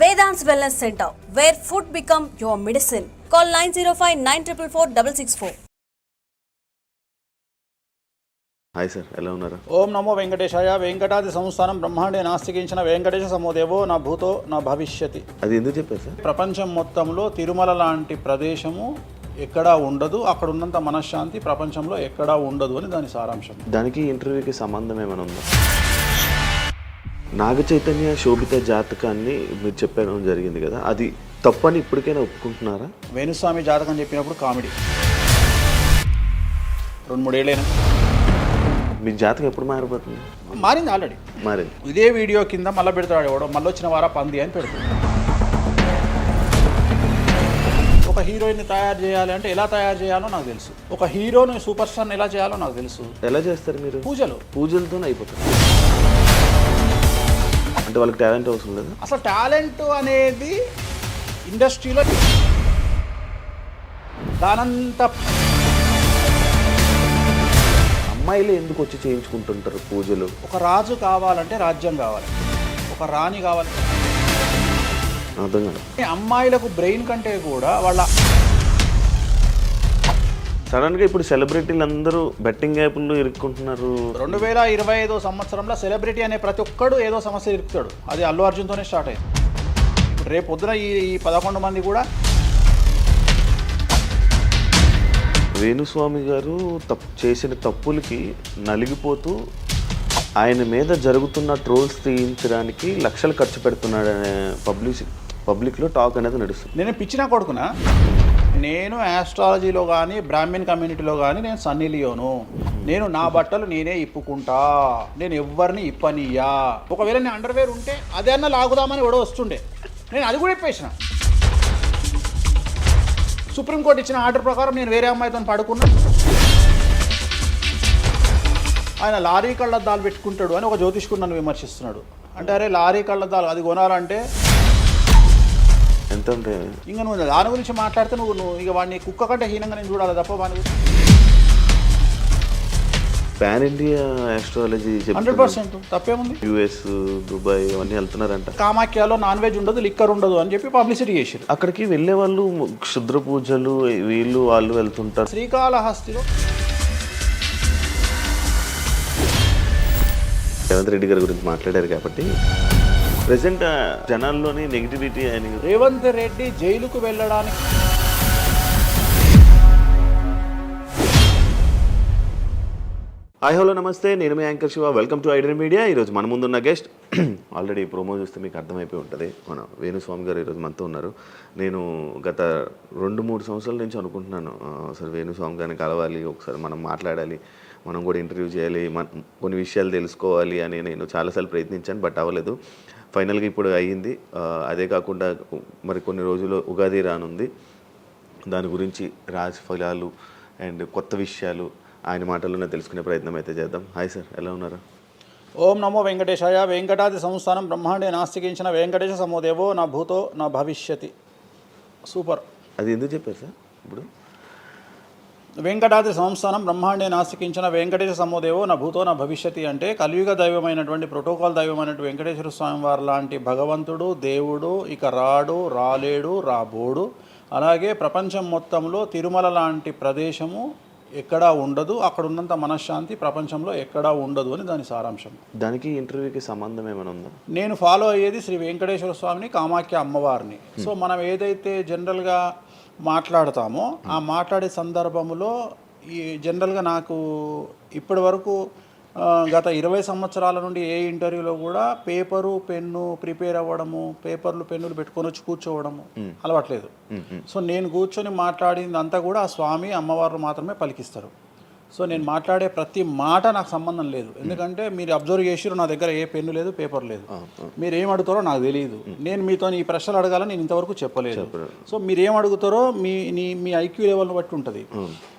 Vedant's Wellness Center, where food become your medicine. Call 905-944-664. Hi sir, ఎలా ఉన్నారు? ఓం నమో వెంకటేశాయ. వెంకటాది సంస్థానం బ్రహ్మాండే నాస్తికించిన వెంకటేశ సమోదేవో నా భూతో నా భవిష్యతి. అది ఎందుకు చెప్పారు సార్? ప్రపంచం మొత్తంలో తిరుమల లాంటి ప్రదేశము ఎక్కడా ఉండదు, అక్కడ ఉన్నంత మనశ్శాంతి ప్రపంచంలో ఎక్కడా ఉండదు అని దాని సారాంశం. దానికి ఇంటర్వ్యూకి సంబంధం ఏమైనా ఉందా? నాగ చైతన్య శోభిత జాతకాన్ని మీరు చెప్పడం జరిగింది కదా, అది తప్పని ఇప్పటికైనా ఒప్పుకుంటున్నారా? వేణుస్వామి జాతకం చెప్పినప్పుడు కామెడీ 2-3 ఏళ్ళైనా మీ జాతకం ఎప్పుడు మారిపోతుంది? మారింది, ఆల్రెడీ మారింది. ఇదే వీడియో కింద మళ్ళీ పెడతాడు ఎవడో, మళ్ళీ వచ్చిన వారా పంది అని పెడుతుంది. ఒక హీరోయిన్ని తయారు చేయాలి అంటే ఎలా తయారు చేయాలో నాకు తెలుసు, ఒక హీరోని సూపర్ స్టార్ని ఎలా చేయాలో నాకు తెలుసు. ఎలా చేస్తారు మీరు? పూజలతోనే అయిపోతుంది. అంటే వాళ్ళకి టాలెంట్ అవసరం లేదు. అసలు టాలెంట్ అనేది ఇండస్ట్రీలో దానంత అమ్మాయిలు ఎందుకు వచ్చి చేయించుకుంటుంటారు పూజలు? ఒక రాజు కావాలంటే రాజ్యం కావాలి, ఒక రాణి కావాలంటే అర్థం కాదు. అమ్మాయిలకు బ్రెయిన్ కంటే కూడా వాళ్ళ సడన్గా ఇప్పుడు సెలబ్రిటీలు అందరూ బెట్టింగ్ యాప్లు ఇరుక్కుంటున్నారు. 2025 సంవత్సరంలో సెలబ్రిటీ అనే ప్రతి ఒక్కడు ఏదో సమస్య ఇరుకుతాడు. అది అల్లు అర్జున్తోనే స్టార్ట్ అయింది. ఇప్పుడు రేపు పొద్దున ఈ 11 మంది కూడా వేణుస్వామి గారు చేసిన తప్పులకి నలిగిపోతూ ఆయన మీద జరుగుతున్న ట్రోల్స్ తీయించడానికి లక్షలు ఖర్చు పెడుతున్నాడనే పబ్లిక్లో టాక్ అనేది నడుస్తుంది. నేను పిచ్చినా కొడుకునా, నేను ఆస్ట్రాలజీలో కానీ బ్రాహ్మణ్ కమ్యూనిటీలో కానీ నేను సన్నీ లియోను. నేను నా బట్టలు నేనే ఇప్పుకుంటా, నేను ఎవరిని ఇప్పనియా. ఒకవేళ నేను అండర్వేర్ ఉంటే అదే అన్న లాగుదామని ఎవడో వస్తుండే, నేను అది కూడా ఇప్పేసిన. సుప్రీంకోర్టు ఇచ్చిన ఆర్డర్ ప్రకారం నేను వేరే అమ్మాయితో పడుకున్నా. ఆయన లారీ కళ్ళద్దాలు పెట్టుకుంటాడు అని ఒక జ్యోతిష్కుడు నన్ను విమర్శిస్తున్నాడు. అంటే అరే లారీ కళ్ళద్దాలు అది కొనాలంటే ఎంత ఉంటే ఇంకా నువ్వు దాని గురించి మాట్లాడితే నువ్వు ఇక వాడిని కుక్క కంటే హీనంగా నేను చూడాలి తప్ప వాని పాన్ ఇండియా ఆస్ట్రాలజీ 100% తప్పేముంది. యుఎస్, దుబాయ్ అవన్నీ వెళ్తున్నారంట. కామాఖ్యలో నాన్ వెజ్ ఉండదు, లిక్కర్ ఉండదు అని చెప్పి పబ్లిసిటీ చేశారు. అక్కడికి వెళ్ళే వాళ్ళు క్షుద్ర పూజలు వీళ్ళు వాళ్ళు వెళ్తుంటారు. శ్రీకాళహస్తిలో రేవంత్ రెడ్డి గారి గురించి మాట్లాడారు కాబట్టి ప్రెసెంట్ జనాల్లోని నెగిటివిటీ అని. రేవంత్ రెడ్డి జైలుకు వెళ్ళడానికి హాయ్ హలో నమస్తే, నేను మీ anchor Shiva. Welcome to iDream media. ఈరోజు మన ముందున్న గెస్ట్ ఆల్రెడీ ప్రోమో చూస్తే మీకు అర్థమైపోయి ఉంటుంది, మన వేణుస్వామి గారు ఈరోజు మనతో ఉన్నారు. నేను గత 2-3 సంవత్సరాల నుంచి అనుకుంటున్నాను అసలు వేణుస్వామి గారిని కలవాలి, ఒకసారి మనం మాట్లాడాలి, మనం కూడా ఇంటర్వ్యూ చేయాలి, కొన్ని విషయాలు తెలుసుకోవాలి అని నేను చాలాసార్లు ప్రయత్నించాను, బట్ అవ్వలేదు. ఫైనల్గా ఇప్పుడు అయ్యింది. అదే కాకుండా మరి కొన్ని రోజులు ఉగాది రానుంది, దాని గురించి రాశి ఫలాలు అండ్ కొత్త విషయాలు ఆయన మాటల్లోనే తెలుసుకునే ప్రయత్నం అయితే చేద్దాం. హాయ్ సార్, ఎలా ఉన్నారు? ఓం నమో వెంకటేశాయ. వెంకటాది సంస్థానం బ్రహ్మాండే నాస్తికించిన వెంకటేశ సమోదేవో నా భూతో నా భవిష్యతి. సూపర్. అది ఎందుకు చెప్పారు సార్? ఇప్పుడు వెంకటాద్రి సంస్థానం బ్రహ్మాండే నాస్తికించిన వెంకటేశ సమోదేవో నా భూతో నా భవిష్యతి అంటే కలియుగ దైవమైనటువంటి ప్రోటోకాల్ దైవమైనటువంటి వెంకటేశ్వర స్వామి వారు లాంటి భగవంతుడు, దేవుడు ఇక రాడు, రాలేడు, రాబోడు. అలాగే ప్రపంచం మొత్తంలో తిరుమల లాంటి ప్రదేశము ఎక్కడా ఉండదు, అక్కడ ఉన్నంత మనశ్శాంతి ప్రపంచంలో ఎక్కడా ఉండదు అని దాని సారాంశం. దానికి ఇంటర్వ్యూకి సంబంధం ఏమైనా ఉందా? నేను ఫాలో అయ్యేది శ్రీ వెంకటేశ్వర స్వామిని, కామాఖ్య అమ్మవారిని. సో మనం ఏదైతే జనరల్గా మాట్లాడతామో ఆ మాట్లాడే సందర్భంలో ఈ జనరల్గా నాకు ఇప్పటి వరకు గత 20 సంవత్సరాల నుండి ఏ ఇంటర్వ్యూలో కూడా పేపరు పెన్ను ప్రిపేర్ అవ్వడము, పేపర్లు పెన్నులు పెట్టుకొని వచ్చి కూర్చోవడము అలవాట్లేదు. సో నేను కూర్చొని మాట్లాడింది అంతా కూడా ఆ స్వామి అమ్మవారు మాత్రమే పలికిస్తారు. సో నేను మాట్లాడే ప్రతి మాట నాకు సంబంధం లేదు, ఎందుకంటే మీరు అబ్జర్వ్ చేసిరు నా దగ్గర ఏ పెన్ను లేదు, పేపర్ లేదు. మీరు ఏం అడుగుతారో నాకు తెలియదు, నేను మీతో ఈ ప్రశ్నలు అడగాలని నేను ఇంతవరకు చెప్పలేదు. సో మీరు ఏం అడుగుతారో మీ ఐక్యూ లెవెల్ని బట్టి ఉంటుంది.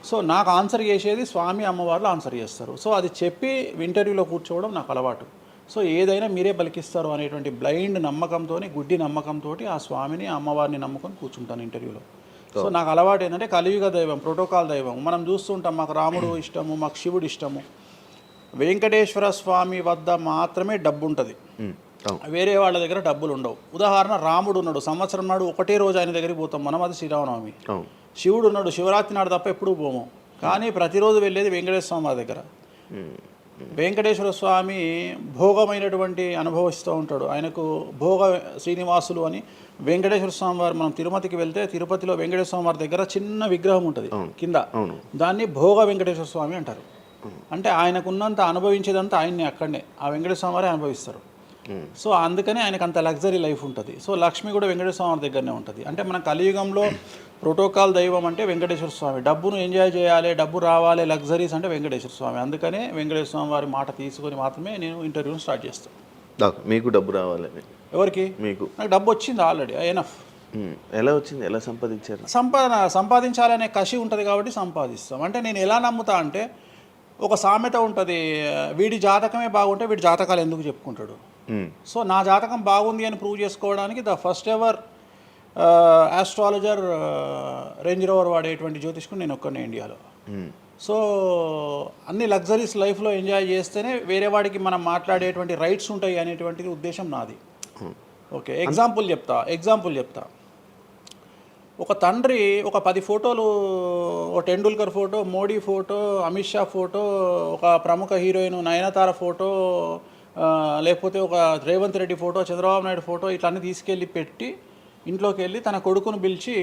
సో నాకు ఆన్సర్ చేసేది స్వామి అమ్మవార్లు ఆన్సర్ చేస్తారు. సో అది చెప్పి ఇంటర్వ్యూలో కూర్చోవడం నాకు అలవాటు. సో ఏదైనా మీరే పలికిస్తారు అనేటువంటి బ్లైండ్ నమ్మకంతో, గుడ్డి నమ్మకంతో ఆ స్వామిని అమ్మవారిని నమ్ముకొని కూర్చుంటాను ఇంటర్వ్యూలో. సో నాకు అలవాటు ఏంటంటే కలియుగ దైవం, ప్రోటోకాల్ దైవం మనం చూస్తుంటాం. మాకు రాముడు ఇష్టము, మాకు శివుడు ఇష్టము. వెంకటేశ్వర స్వామి వద్ద మాత్రమే డబ్బు ఉంటుంది, వేరే వాళ్ళ దగ్గర డబ్బులు ఉండవు. ఉదాహరణ రాముడు ఉన్నాడు, సంవత్సరం నాడు ఒకటే రోజు ఆయన దగ్గరికి పోతాం మనం, అది శ్రీరామనవమి. శివుడు ఉన్నాడు, శివరాత్రి నాడు తప్ప ఎప్పుడూ పోము, కానీ ప్రతిరోజు వెళ్ళేది వెంకటేశ్వర స్వామి వారి దగ్గర. వెంకటేశ్వర స్వామి భోగమైనటువంటి అనుభవిస్తూ ఉంటాడు. ఆయనకు భోగ శ్రీనివాసులు అని వెంకటేశ్వర స్వామి వారు, మనం తిరుపతికి వెళ్తే తిరుపతిలో వెంకటేశ్వర స్వామి వారి దగ్గర చిన్న విగ్రహం ఉంటుంది కింద, దాన్ని భోగ వెంకటేశ్వర స్వామి అంటారు. అంటే ఆయనకున్నంత అనుభవించేదంతా ఆయన్ని అక్కడనే ఆ వెంకటేశ్వర స్వామి వారే అనుభవిస్తారు. సో అందుకని ఆయనకు అంత లగ్జరీ లైఫ్ ఉంటుంది. సో లక్ష్మి కూడా వెంకటేశ్వర స్వామి వారి దగ్గరనే ఉంటుంది. అంటే మన కలియుగంలో ప్రోటోకాల్ దైవం అంటే వెంకటేశ్వర స్వామి. డబ్బును ఎంజాయ్ చేయాలి, డబ్బు రావాలి, లగ్జరీస్ అంటే వెంకటేశ్వర స్వామి. అందుకనే వెంకటేశ్వర స్వామి వారి మాట తీసుకొని మాత్రమే నేను ఇంటర్వ్యూని స్టార్ట్ చేస్తాను. మీకు డబ్బు రావాలని? ఎవరికి? మీకు. నాకు డబ్బు వచ్చింది ఆల్రెడీ, ఎనఫ్. ఎలా వచ్చింది? ఎలా సంపాదించారు? సంపాదించాలనే కసి ఉంటుంది కాబట్టి సంపాదిస్తాం. అంటే నేను ఎలా నమ్ముతా అంటే, ఒక సామెత ఉంటుంది, వీడి జాతకమే బాగుంటే వీడి జాతకాలు ఎందుకు చెప్పుకుంటాడు. సో నా జాతకం బాగుంది అని ప్రూవ్ చేసుకోవడానికి the first ever astrologer range rover వాడేటువంటి జ్యోతిష్కుడు నేను ఒక్కనే ఇండియాలో. సో అన్ని లగ్జరీస్ లైఫ్లో ఎంజాయ్ చేస్తేనే వేరే వాడికి మనం మాట్లాడేటువంటి రైట్స్ ఉంటాయి అనేటువంటిది ఉద్దేశం నాది. ఓకే, ఎగ్జాంపుల్ చెప్తా. ఒక తండ్రి ఒక 10 ఫోటోలు, ఒక Tendulkar photo, Modi photo, Amit Shah photo, ఒక ప్రముఖ హీరోయిన్ నయనతార ఫోటో, లేకపోతే ఒక రేవంత్ రెడ్డి ఫోటో, చంద్రబాబు నాయుడు ఫోటో, ఇట్లన్నీ తీసుకెళ్ళి పెట్టి ఇంట్లోకి వెళ్ళి తన కొడుకును పిలిచి,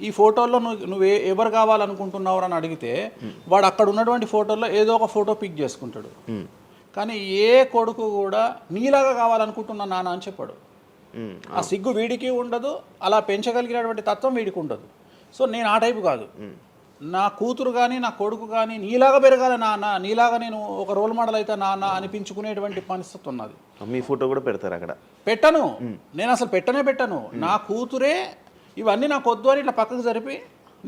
ఈ ఫోటోల్లో నువ్వు ఎవరు కావాలనుకుంటున్నావు అని అడిగితే వాడు అక్కడ ఉన్నటువంటి ఫోటోల్లో ఏదో ఒక ఫోటో పిక్ చేసుకుంటాడు. కానీ ఏ కొడుకు కూడా నీలాగా కావాలనుకుంటున్నా నాన్న అని చెప్పాడు. ఆ సిగ్గు వీడికి ఉండదు, అలా పెంచగలిగినటువంటి తత్వం వీడికి ఉండదు. సో నేను ఆ టైపు కాదు. నా కూతురు కానీ నా కొడుకు కానీ నీలాగా పెరగాలి నాన్న, నీలాగా నేను ఒక రోల్ మోడల్ అయితే నాన్న అనిపించుకునేటువంటి పరిస్థితి ఉన్నది. మీ ఫోటో కూడా పెడతారు అక్కడ? పెట్టను, నేను అసలు పెట్టను. నా కూతురే ఇవన్నీ నాకు వద్దు అని ఇట్లా పక్కకు జరిపి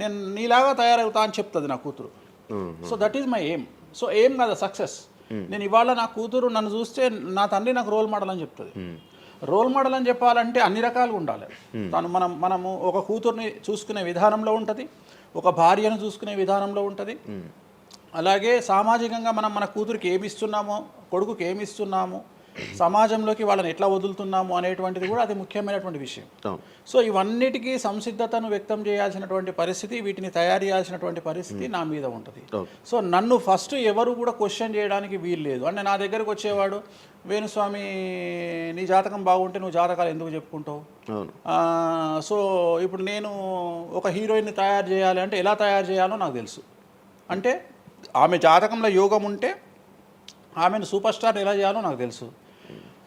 నేను నీలాగా తయారవుతా అని చెప్తుంది నా కూతురు. So that is my aim. So aim కదా సక్సెస్. నేను ఇవాళ నా కూతురు నన్ను చూస్తే నా తండ్రి నాకు రోల్ మోడల్ అని చెప్తుంది. రోల్ మోడల్ అని చెప్పాలంటే అన్ని రకాలుగా ఉండాలి. మనము ఒక కూతుర్ని చూసుకునే విధానంలో ఉంటుంది, ఒక భార్యను చూసుకునే విధానంలో ఉంటుంది. అలాగే సామాజికంగా మనం మన కూతురికి ఏమి ఇస్తున్నామో, కొడుకుకి ఏమి ఇస్తున్నాము, సమాజంలోకి వాళ్ళని ఎట్లా వదులుతున్నాము అనేటువంటిది కూడా అది ముఖ్యమైనటువంటి విషయం. సో ఇవన్నిటికీ సంసిద్ధతను వ్యక్తం చేయాల్సినటువంటి పరిస్థితి, వీటిని తయారు చేయాల్సినటువంటి పరిస్థితి నా మీద ఉంటుంది. సో నన్ను ఫస్ట్ ఎవరు కూడా క్వశ్చన్ చేయడానికి వీలు లేదు. అంటే నా దగ్గరకు వచ్చేవాడు, వేణుస్వామి నీ జాతకం బాగుంటే నువ్వు జాతకాలు ఎందుకు చెప్పుకుంటావు. సో ఇప్పుడు నేను ఒక హీరోయిన్ని తయారు చేయాలి అంటే ఎలా తయారు చేయాలో నాకు తెలుసు. అంటే ఆమె జాతకంలో యోగం ఉంటే ఆమెను సూపర్ స్టార్ని ఎలా చేయాలో నాకు తెలుసు,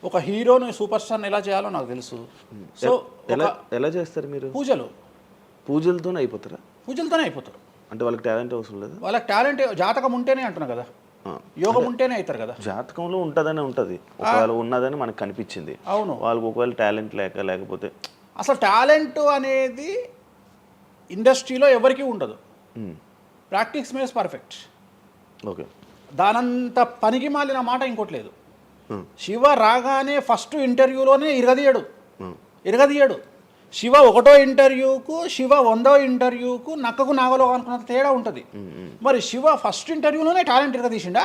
ఒక హీరోని సూపర్ స్టార్ని ఎలా చేయాలో నాకు తెలుసు. సో ఎలా చేస్తారు మీరు? పూజలతోనే అయిపోతారా? పూజలతోనే అయిపోతారు. అంటే వాళ్ళకి టాలెంట్ అవసరం లేదు? వాళ్ళకి టాలెంట్ జాతకం ఉంటేనే అంటున్నా కదా, యోగం ఉంటేనే అవుతారు కదా. జాతకంలో ఉంటుందని ఉంటుంది, ఒకవేళ ఉన్నదని మనకు కనిపించింది. అవును, వాళ్ళకి ఒకవేళ టాలెంట్ లేకపోతే అసలు టాలెంట్ అనేది ఇండస్ట్రీలో ఎవరికీ ఉండదు. Practice makes perfect. ఓకే, దానంత పనికి మాలిన మాట ఇంకోటి లేదు. శివ రాగానే ఫస్ట్ ఇంటర్వ్యూలోనే ఇరగదీయడు. శివ 1వ ఇంటర్వ్యూకు, శివ 100వ ఇంటర్వ్యూకు నక్కకు నాగలో అనుకున్నంత తేడా ఉంటుంది. మరి శివ ఫస్ట్ ఇంటర్వ్యూలోనే టాలెంట్ ఇరగదీసిండా?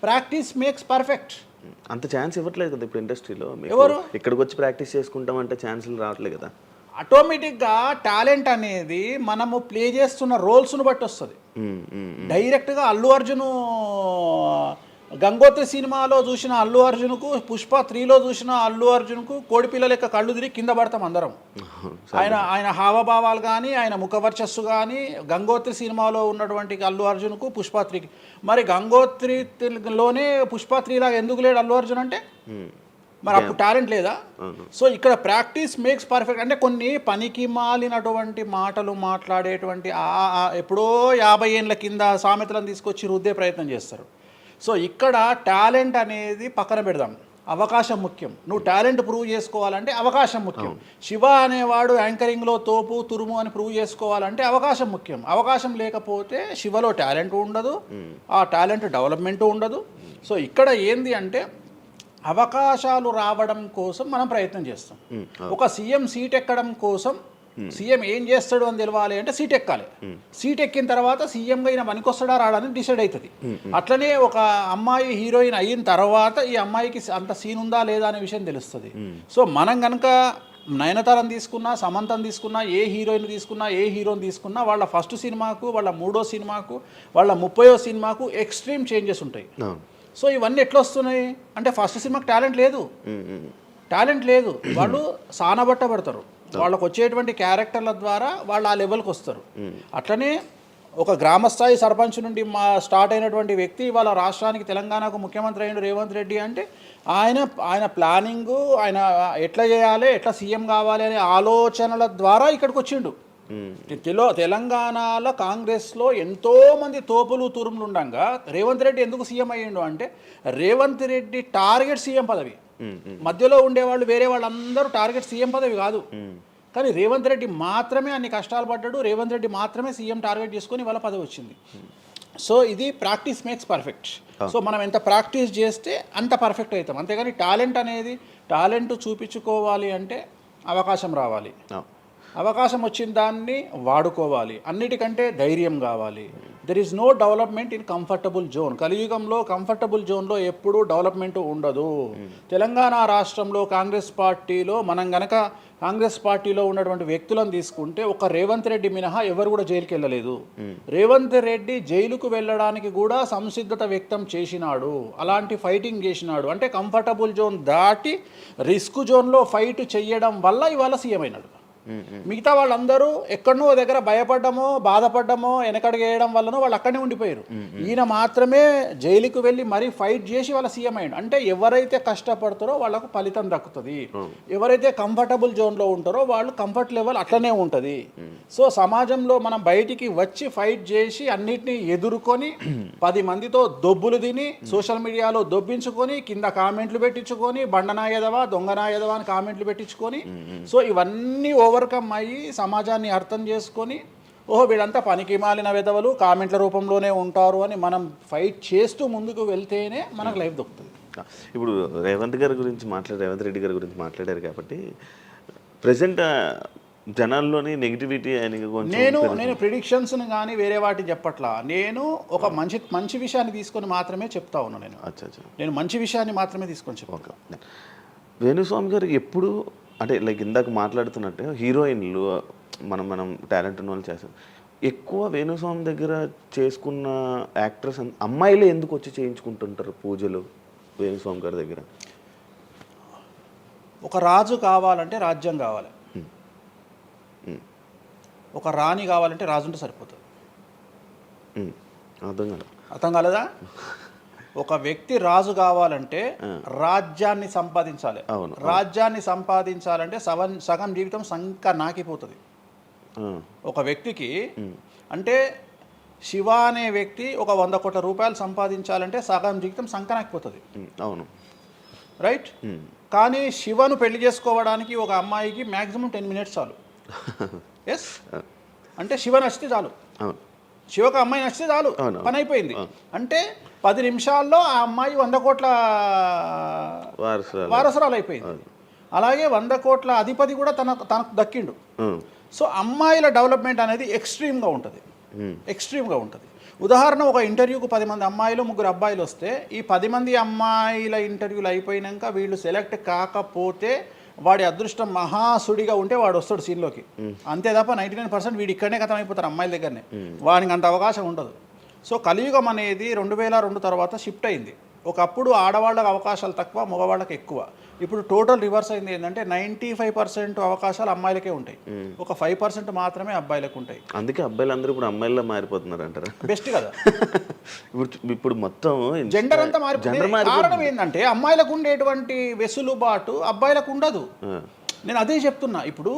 Practice makes perfect. అంత ఛాన్స్ ఇవ్వట్లేదు కదా ఇప్పుడు ఇండస్ట్రీలో. ఎవరు ఇక్కడికి వచ్చి ప్రాక్టీస్ చేసుకుంటామంటే ఛాన్సులు రావట్లేదు కదా. ఆటోమేటిక్గా టాలెంట్ అనేది మనము ప్లే చేస్తున్న రోల్స్ను బట్టి వస్తుంది. డైరెక్ట్గా అల్లు అర్జున్ గంగోత్రి సినిమాలో చూసిన అల్లు అర్జున్కు, పుష్ప 3లో చూసిన అల్లు అర్జున్కు కోడిపిల్ల లెక్క కళ్ళు తిరిగి కింద పడతాం అందరం. ఆయన హావభావాలు కానీ, ఆయన ముఖవర్చస్సు కానీ, గంగోత్రి సినిమాలో ఉన్నటువంటి అల్లు అర్జున్కు, పుష్ప 3కి. మరి గంగోత్రిలోనే పుష్ప 3 లాగా ఎందుకు లేడు అల్లు అర్జున్ అంటే? మరి అప్పుడు టాలెంట్ లేదా? సో ఇక్కడ ప్రాక్టీస్ మేక్స్ పర్ఫెక్ట్. అంటే కొన్ని పనికి మాలినటువంటి మాటలు మాట్లాడేటువంటి ఎప్పుడో 50 ఏళ్ళ కింద సామెతలను తీసుకొచ్చి రుద్దే ప్రయత్నం చేస్తారు. సో ఇక్కడ టాలెంట్ అనేది పక్కన పెడదాం, అవకాశం ముఖ్యం. నువ్వు టాలెంట్ ప్రూవ్ చేసుకోవాలంటే అవకాశం ముఖ్యం. శివ అనేవాడు యాంకరింగ్లో తోపు తురుము అని ప్రూవ్ చేసుకోవాలంటే అవకాశం ముఖ్యం. అవకాశం లేకపోతే శివలో టాలెంట్ ఉండదు, ఆ టాలెంట్ డెవలప్మెంట్ ఉండదు. సో ఇక్కడ ఏంది అంటే అవకాశాలు రావడం కోసం మనం ప్రయత్నం చేస్తాం. ఒక సీఎం సీట్ ఎక్కడం కోసం సీఎం ఏం చేస్తాడు అని తెలవాలి అంటే సీట్ ఎక్కాలి. సీట్ ఎక్కిన తర్వాత సీఎంగా ఈయన పనికొస్తాడా రాడని డిసైడ్ అవుతుంది. అట్లనే ఒక అమ్మాయి హీరోయిన్ అయిన తర్వాత ఈ అమ్మాయికి అంత సీన్ ఉందా లేదా అనే విషయం తెలుస్తుంది. సో మనం కనుక నయనతారని తీసుకున్నా, సమంతని తీసుకున్నా, ఏ హీరోయిన్ తీసుకున్నా, ఏ హీరోని తీసుకున్నా వాళ్ళ ఫస్ట్ సినిమాకు, వాళ్ళ 3వ సినిమాకు, వాళ్ళ 30వ సినిమాకు ఎక్స్ట్రీమ్ చేంజెస్ ఉంటాయి. సో ఇవన్నీ ఎట్లా వస్తున్నాయి అంటే ఫస్ట్ సినిమాకి టాలెంట్ లేదు, వాళ్ళు సానబట్టబడతారు. వాళ్ళకు వచ్చేటువంటి క్యారెక్టర్ల ద్వారా వాళ్ళు ఆ లెవెల్కి వస్తారు. అట్లనే ఒక గ్రామస్థాయి సర్పంచ్ నుండి స్టార్ట్ అయినటువంటి వ్యక్తి వాళ్ళ రాష్ట్రానికి తెలంగాణకు ముఖ్యమంత్రి అయిన రేవంత్ రెడ్డి అంటే ఆయన ప్లానింగు, ఆయన ఎట్లా చేయాలి, ఎట్లా సీఎం కావాలి అనే ఆలోచనల ద్వారా ఇక్కడికి వచ్చిండు. తెలంగాణలో కాంగ్రెస్లో ఎంతోమంది తోపులు తురుములు ఉండగా రేవంత్ రెడ్డి ఎందుకు సీఎం అయ్యిండు అంటే రేవంత్ రెడ్డి టార్గెట్ సీఎం పదవి. మధ్యలో ఉండేవాళ్ళు వేరే వాళ్ళందరూ టార్గెట్ సీఎం పదవి కాదు. కానీ రేవంత్ రెడ్డి మాత్రమే అన్ని కష్టాలు పడ్డాడు. రేవంత్ రెడ్డి మాత్రమే సీఎం టార్గెట్ చేసుకొని వాళ్ళ పదవి వచ్చింది. సో ఇది ప్రాక్టీస్ మేక్స్ పర్ఫెక్ట్. సో మనం ఎంత ప్రాక్టీస్ చేస్తే అంత పర్ఫెక్ట్ అవుతాం. అంతేగాని టాలెంట్ చూపించుకోవాలి అంటే అవకాశం రావాలి. అవకాశం వచ్చిన దాన్ని వాడుకోవాలి. అన్నిటికంటే ధైర్యం కావాలి. There is no development in comfortable zone. కలియుగంలో కంఫర్టబుల్ జోన్లో ఎప్పుడూ డెవలప్మెంట్ ఉండదు. తెలంగాణ రాష్ట్రంలో కాంగ్రెస్ పార్టీలో మనం గనక కాంగ్రెస్ పార్టీలో ఉన్నటువంటి వ్యక్తులను తీసుకుంటే ఒక రేవంత్ రెడ్డి మినహా ఎవరు కూడా జైలుకి వెళ్ళలేదు. రేవంత్ రెడ్డి జైలుకు వెళ్ళడానికి కూడా సంసిద్ధత వ్యక్తం చేసినాడు. అలాంటి ఫైటింగ్ చేసినాడు. అంటే కంఫర్టబుల్ జోన్ దాటి రిస్క్ జోన్లో ఫైట్ చేయడం వల్ల ఇవాళ సీఎం అయినాడు. మిగతా వాళ్ళందరూ ఎక్కడనో దగ్గర భయపడ్డమో, బాధపడ్డమో, వెనకడిగేయడం వల్లనో వాళ్ళు అక్కడనే ఉండిపోయారు. ఈయన మాత్రమే జైలుకు వెళ్ళి మరీ ఫైట్ చేసి వాళ్ళ సీఎం అయ్యాడు. అంటే ఎవరైతే కష్టపడతారో వాళ్ళకు ఫలితం దక్కుతుంది. ఎవరైతే కంఫర్టబుల్ జోన్లో ఉంటారో వాళ్ళు కంఫర్ట్ లెవెల్ అట్లనే ఉంటుంది. సో సమాజంలో మనం బయటికి వచ్చి ఫైట్ చేసి అన్నిటినీ ఎదుర్కొని 10 మందితో దొబ్బులు తిని సోషల్ మీడియాలో దొబ్బించుకొని కింద కామెంట్లు పెట్టించుకొని బండనాయదవా, దొంగనాయదవా అని కామెంట్లు పెట్టించుకొని సో ఇవన్నీ ఓవర్కమ్ అయ్యి సమాజాన్ని అర్థం చేసుకొని వీళ్ళంతా పనికి మాలిన వెధవలు కామెంట్ల రూపంలోనే ఉంటారు అని మనం ఫైట్ చేస్తూ ముందుకు వెళ్తేనే మనకు లైఫ్ దొరుకుతుంది. ఇప్పుడు రేవంత్ రెడ్డి గారి గురించి మాట్లాడారు కాబట్టి ప్రజెంట్ జనాల్లోని నెగిటివిటీ నేను ప్రిడిక్షన్స్ని కానీ వేరే వాటిని చెప్పట్లా. నేను ఒక మంచి విషయాన్ని తీసుకొని మాత్రమే చెప్తా ఉన్నాను. నేను మంచి విషయాన్ని మాత్రమే తీసుకొని చెప్తాను. వేణుస్వామి గారు ఎప్పుడు అంటే లైక్ ఇందాక మాట్లాడుతున్నట్టు హీరోయిన్లు మనం టాలెంట్ ఉన్న వాళ్ళు చేస్తాం. ఎక్కువ వేణుస్వామి దగ్గర చేసుకున్న యాక్టర్స్ అమ్మాయిలే ఎందుకు వచ్చి చేయించుకుంటుంటారు పూజలు వేణుస్వామి గారి దగ్గర? ఒక రాజు కావాలంటే రాజ్యం కావాలి, ఒక రాణి కావాలంటే రాజు ఉంటే సరిపోతుంది. అర్థం కాలేదా? ఒక వ్యక్తి రాజు కావాలంటే రాజ్యాన్ని సంపాదించాలి. రాజ్యాన్ని సంపాదించాలంటే సగం జీవితం సంక నాకిపోతుంది. ఒక వ్యక్తికి అంటే శివ అనే వ్యక్తి ఒక 100 కోట్ల రూపాయలు సంపాదించాలంటే సగం జీవితం సంక నాకిపోతుంది. అవును, రైట్. కానీ శివను పెళ్లి చేసుకోవడానికి ఒక అమ్మాయికి మ్యాక్సిమం 10 మినిట్స్ చాలు. ఎస్, అంటే శివ నచ్చితే చాలు, శివకు అమ్మాయి నచ్చితే చాలు, పని అయిపోయింది. అంటే 10 నిమిషాల్లో ఆ అమ్మాయి 100 కోట్ల వారసురాలు అయిపోయింది. అలాగే 100 కోట్ల అధిపతి కూడా తనకు దక్కిండు. సో అమ్మాయిల డెవలప్మెంట్ అనేది ఎక్స్ట్రీమ్గా ఉంటుంది. ఉదాహరణ, ఒక ఇంటర్వ్యూకు 10 మంది అమ్మాయిలు 3 అబ్బాయిలు వస్తే ఈ 10 మంది అమ్మాయిల ఇంటర్వ్యూలు అయిపోయినాక వీళ్ళు సెలెక్ట్ కాకపోతే వాడి అదృష్టం మహాసుడిగా ఉంటే వాడు వస్తాడు సీన్లోకి. అంతే తప్ప 99% వీడు ఇక్కడనే కథం అయిపోతారు అమ్మాయిల దగ్గరనే. వాడికి అంత అవకాశం ఉండదు. సో కలియుగం అనేది 2002 తర్వాత షిఫ్ట్ అయింది. ఒకప్పుడు ఆడవాళ్ళకి అవకాశాలు తక్కువ, మగవాళ్ళకి ఎక్కువ. ఇప్పుడు టోటల్ రివర్స్ అయింది. ఏంటంటే 95% అవకాశాలు అమ్మాయిలకే ఉంటాయి, ఒక 5% మాత్రమే అబ్బాయిలకు ఉంటాయి. అందుకే అబ్బాయిలందరూ ఇప్పుడు అమ్మాయిలా మారిపోతున్నారు అంటారా? బెస్ట్ కదా. ఇప్పుడు మొత్తం జెండర్ అంతా మారిపోయింది. కారణం ఏంటంటే అమ్మాయిలకు ఉండేటువంటి వెసులుబాటు అబ్బాయిలకు ఉండదు. నేను అదే చెప్తున్నా. ఇప్పుడు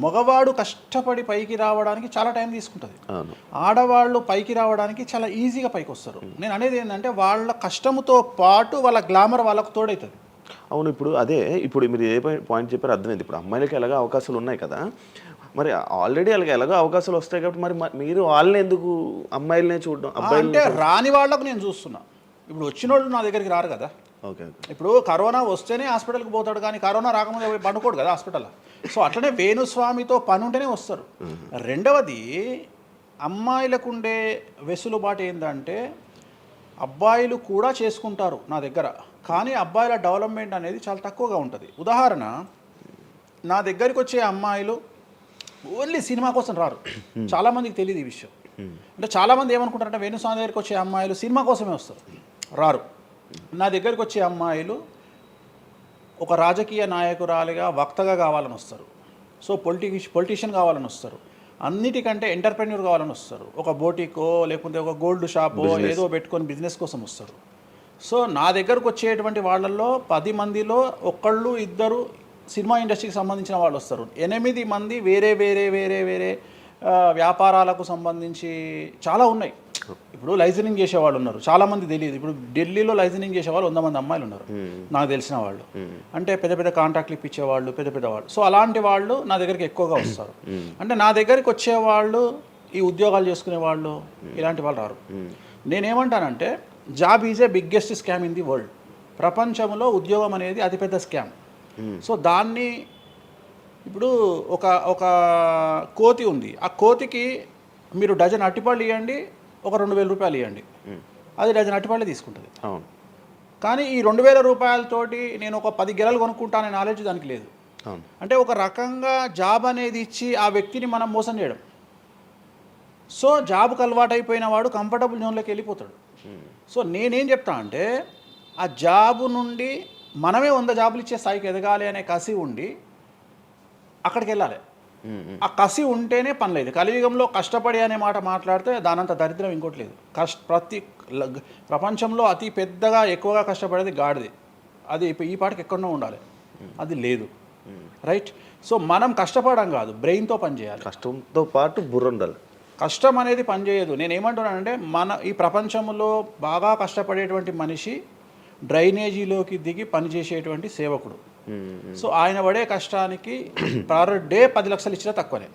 మగవాడు కష్టపడి పైకి రావడానికి చాలా టైం తీసుకుంటుంది, ఆడవాళ్ళు పైకి రావడానికి చాలా ఈజీగా పైకి వస్తారు. నేను అనేది ఏంటంటే వాళ్ళ కష్టముతో పాటు వాళ్ళ గ్లామర్ వాళ్ళకు తోడవుతుంది. అవును, ఇప్పుడు మీరు ఏ పాయింట్ చెప్పారో అర్థమైంది. ఇప్పుడు అమ్మాయిలకి ఎలాగో అవకాశాలు ఉన్నాయి కదా, మరి ఆల్రెడీ వాళ్ళకి ఎలాగో అవకాశాలు వస్తాయి కాబట్టి మరి మీరు వాళ్ళని ఎందుకు అమ్మాయిలనే చూడడం? అంటే రాని వాళ్ళకు నేను చూస్తున్నా. ఇప్పుడు వచ్చిన వాళ్ళు నా దగ్గరికి రారు కదా. ఓకే ఇప్పుడు కరోనా వస్తేనే హాస్పిటల్కి పోతాడు, కానీ కరోనా రాకముందే పోయి పండుకోడు కదా హాస్పిటల్లో. సో అట్లనే వేణుస్వామితో పని ఉంటేనే వస్తారు. రెండవది, అమ్మాయిలకు ఉండే వెసులుబాటు ఏంటంటే అబ్బాయిలు కూడా చేసుకుంటారు నా దగ్గర, కానీ అబ్బాయిల డెవలప్మెంట్ అనేది చాలా తక్కువగా ఉంటుంది. ఉదాహరణ, నా దగ్గరికి వచ్చే అమ్మాయిలు ఓన్లీ సినిమా కోసం రారు. చాలామందికి తెలియదు ఈ విషయం. అంటే చాలామంది ఏమనుకుంటారంటే వేణుస్వామి దగ్గరికి వచ్చే అమ్మాయిలు సినిమా కోసమే వస్తారు, రారు. నా దగ్గరికి వచ్చే అమ్మాయిలు ఒక రాజకీయ నాయకురాలిగా వక్తగా కావాలని వస్తారు. సో పొలిటీషియన్ కావాలని వస్తారు. అన్నిటికంటే ఎంటర్ప్రెన్యూర్ కావాలని వస్తారు. ఒక బోటికో లేకపోతే ఒక గోల్డ్ షాపో ఏదో పెట్టుకొని బిజినెస్ కోసం వస్తారు. సో నా దగ్గరకు వచ్చేటువంటి వాళ్ళల్లో 10 మందిలో ఒకళ్ళు ఇద్దరు సినిమా ఇండస్ట్రీకి సంబంధించిన వాళ్ళు వస్తారు. 8 మంది వేరే వేరే వేరే వేరే వ్యాపారాలకు సంబంధించి చాలా ఉన్నాయి. ఇప్పుడు లైసెన్సింగ్ చేసేవాళ్ళు ఉన్నారు, చాలామంది తెలియదు. ఇప్పుడు ఢిల్లీలో లైసెన్సింగ్ చేసేవాళ్ళు 100 మంది అమ్మాయిలు ఉన్నారు నాకు తెలిసిన వాళ్ళు. అంటే పెద్ద పెద్ద కాంట్రాక్ట్లు ఇప్పించేవాళ్ళు, పెద్ద పెద్ద వాళ్ళు. సో అలాంటి వాళ్ళు నా దగ్గరికి ఎక్కువగా వస్తారు. అంటే నా దగ్గరికి వచ్చేవాళ్ళు ఈ ఉద్యోగాలు చేసుకునే వాళ్ళు, ఇలాంటి వాళ్ళు రారు. నేనేమంటానంటే job is a biggest scam in the world. ప్రపంచంలో ఉద్యోగం అనేది అతిపెద్ద స్కామ్. సో దాన్ని ఇప్పుడు ఒక కోతి ఉంది, ఆ కోతికి మీరు డజన్ అట్టిపళ్ళు ఇవ్వండి, ఒక 2000 రూపాయలు ఇవ్వండి, అది డజన్ అట్టిపళ్ళే తీసుకుంటుంది. కానీ ఈ 2000 రూపాయలతోటి నేను ఒక 10 గెలలు కొనుక్కుంటాననే నాలెడ్జ్ దానికి లేదు. అంటే ఒక రకంగా జాబ్ అనేది ఇచ్చి ఆ వ్యక్తిని మనం మోసం చేయడం. సో జాబ్కి అలవాటు అయిపోయిన వాడు కంఫర్టబుల్ జోన్లోకి వెళ్ళిపోతాడు. సో నేనేం చెప్తా అంటే ఆ జాబు నుండి మనమే 100 జాబులు ఇచ్చే స్థాయికి ఎదగాలి అనే కసి ఉండి అక్కడికి వెళ్ళాలి. ఆ కసి ఉంటేనే పని లేదు. కలియుగంలో కష్టపడి అనే మాట మాట్లాడితే దానంత దరిద్రం ఇంకోటి లేదు. ప్రపంచంలో అతి పెద్దగా ఎక్కువగా కష్టపడేది గాడిది. అది ఈ పాటికి ఎక్కడో ఉండాలి, అది లేదు. రైట్. సో మనం కష్టపడడం కాదు, బ్రెయిన్తో పని చేయాలి. కష్టంతో పాటు బుర్ర ఉండాలి. కష్టం అనేది పనిచేయదు. నేను ఏమంటున్నానంటే ఈ ప్రపంచంలో బాగా కష్టపడేటువంటి మనిషి డ్రైనేజీలోకి దిగి పనిచేసేటువంటి సేవకుడు. సో ఆయన పడే కష్టానికి పర్ డే 10 లక్షలు ఇచ్చినా తక్కువనే,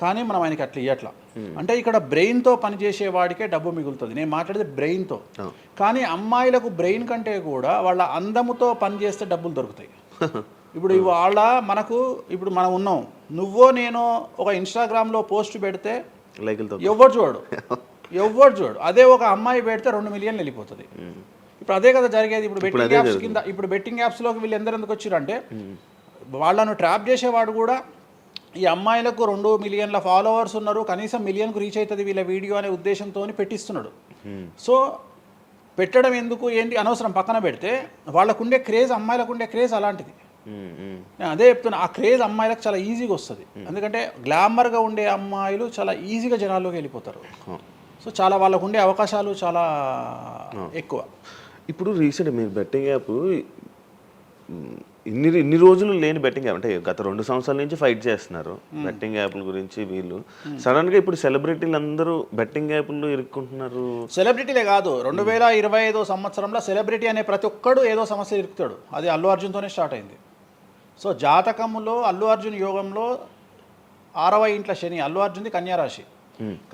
కానీ మనం ఆయనకి అట్లా ఇవ్వట్లా. అంటే ఇక్కడ బ్రెయిన్తో పనిచేసే వాడికే డబ్బు మిగులుతుంది. నేను మాట్లాడేది బ్రెయిన్తో. కానీ అమ్మాయిలకు బ్రెయిన్ కంటే కూడా వాళ్ళ అందముతో పనిచేస్తే డబ్బులు దొరుకుతాయి. ఇప్పుడు వాళ్ళ ఇప్పుడు మనం ఉన్నాం, నువ్వో నేను ఒక ఇన్స్టాగ్రామ్లో పోస్ట్ పెడితే ఎవరు చూడు. అదే ఒక అమ్మాయి పెడితే 2 మిలియన్లు వెళ్ళిపోతుంది. ఇప్పుడు అదే కదా జరిగేది. ఇప్పుడు బెట్టింగ్ యాప్స్లోకి వీళ్ళు ఎందుకు వచ్చారంటే వాళ్ళను ట్రాప్ చేసేవాడు కూడా ఈ అమ్మాయిలకు 2 మిలియన్ల ఫాలోవర్స్ ఉన్నారు, కనీసం మిలియన్కు రీచ్ అవుతుంది వీళ్ళ వీడియో అనే ఉద్దేశంతో పెట్టిస్తున్నాడు. సో పెట్టడం ఎందుకు ఏంటి అనవసరం పక్కన పెడితే, వాళ్ళకుండే క్రేజ్, అమ్మాయిలకు క్రేజ్ అలాంటిది. అదే చెప్తున్నా, ఆ క్రేజ్ అమ్మాయిలకు చాలా ఈజీగా వస్తుంది. ఎందుకంటే గ్లామర్గా ఉండే అమ్మాయిలు చాలా ఈజీగా జనాల్లోకి వెళ్ళిపోతారు. సో చాలా వాళ్ళకు ఉండే అవకాశాలు చాలా ఎక్కువ. ఇప్పుడు రీసెంట్ మీరు బెట్టింగ్ యాప్ ఇన్ని రోజులు లేని బెట్టింగ్ యాప్, అంటే గత 2 సంవత్సరాల నుంచి ఫైట్ చేస్తున్నారు బెట్టింగ్ యాప్ల గురించి. వీళ్ళు సడన్గా ఇప్పుడు సెలబ్రిటీలు అందరూ బెట్టింగ్ యాప్లు ఇరుక్కుంటున్నారు. సెలబ్రిటీలే కాదు, 2025 సంవత్సరంలో సెలబ్రిటీ అనే ప్రతి ఒక్కడు ఏదో సమస్య ఇరుకుతాడు. అది అల్లు అర్జున్తోనే స్టార్ట్ అయింది. సో జాతకంలో అల్లు అర్జున్ యోగంలో 6వ ఇంట్లో శని, అల్లు అర్జున్ది కన్యారాశి.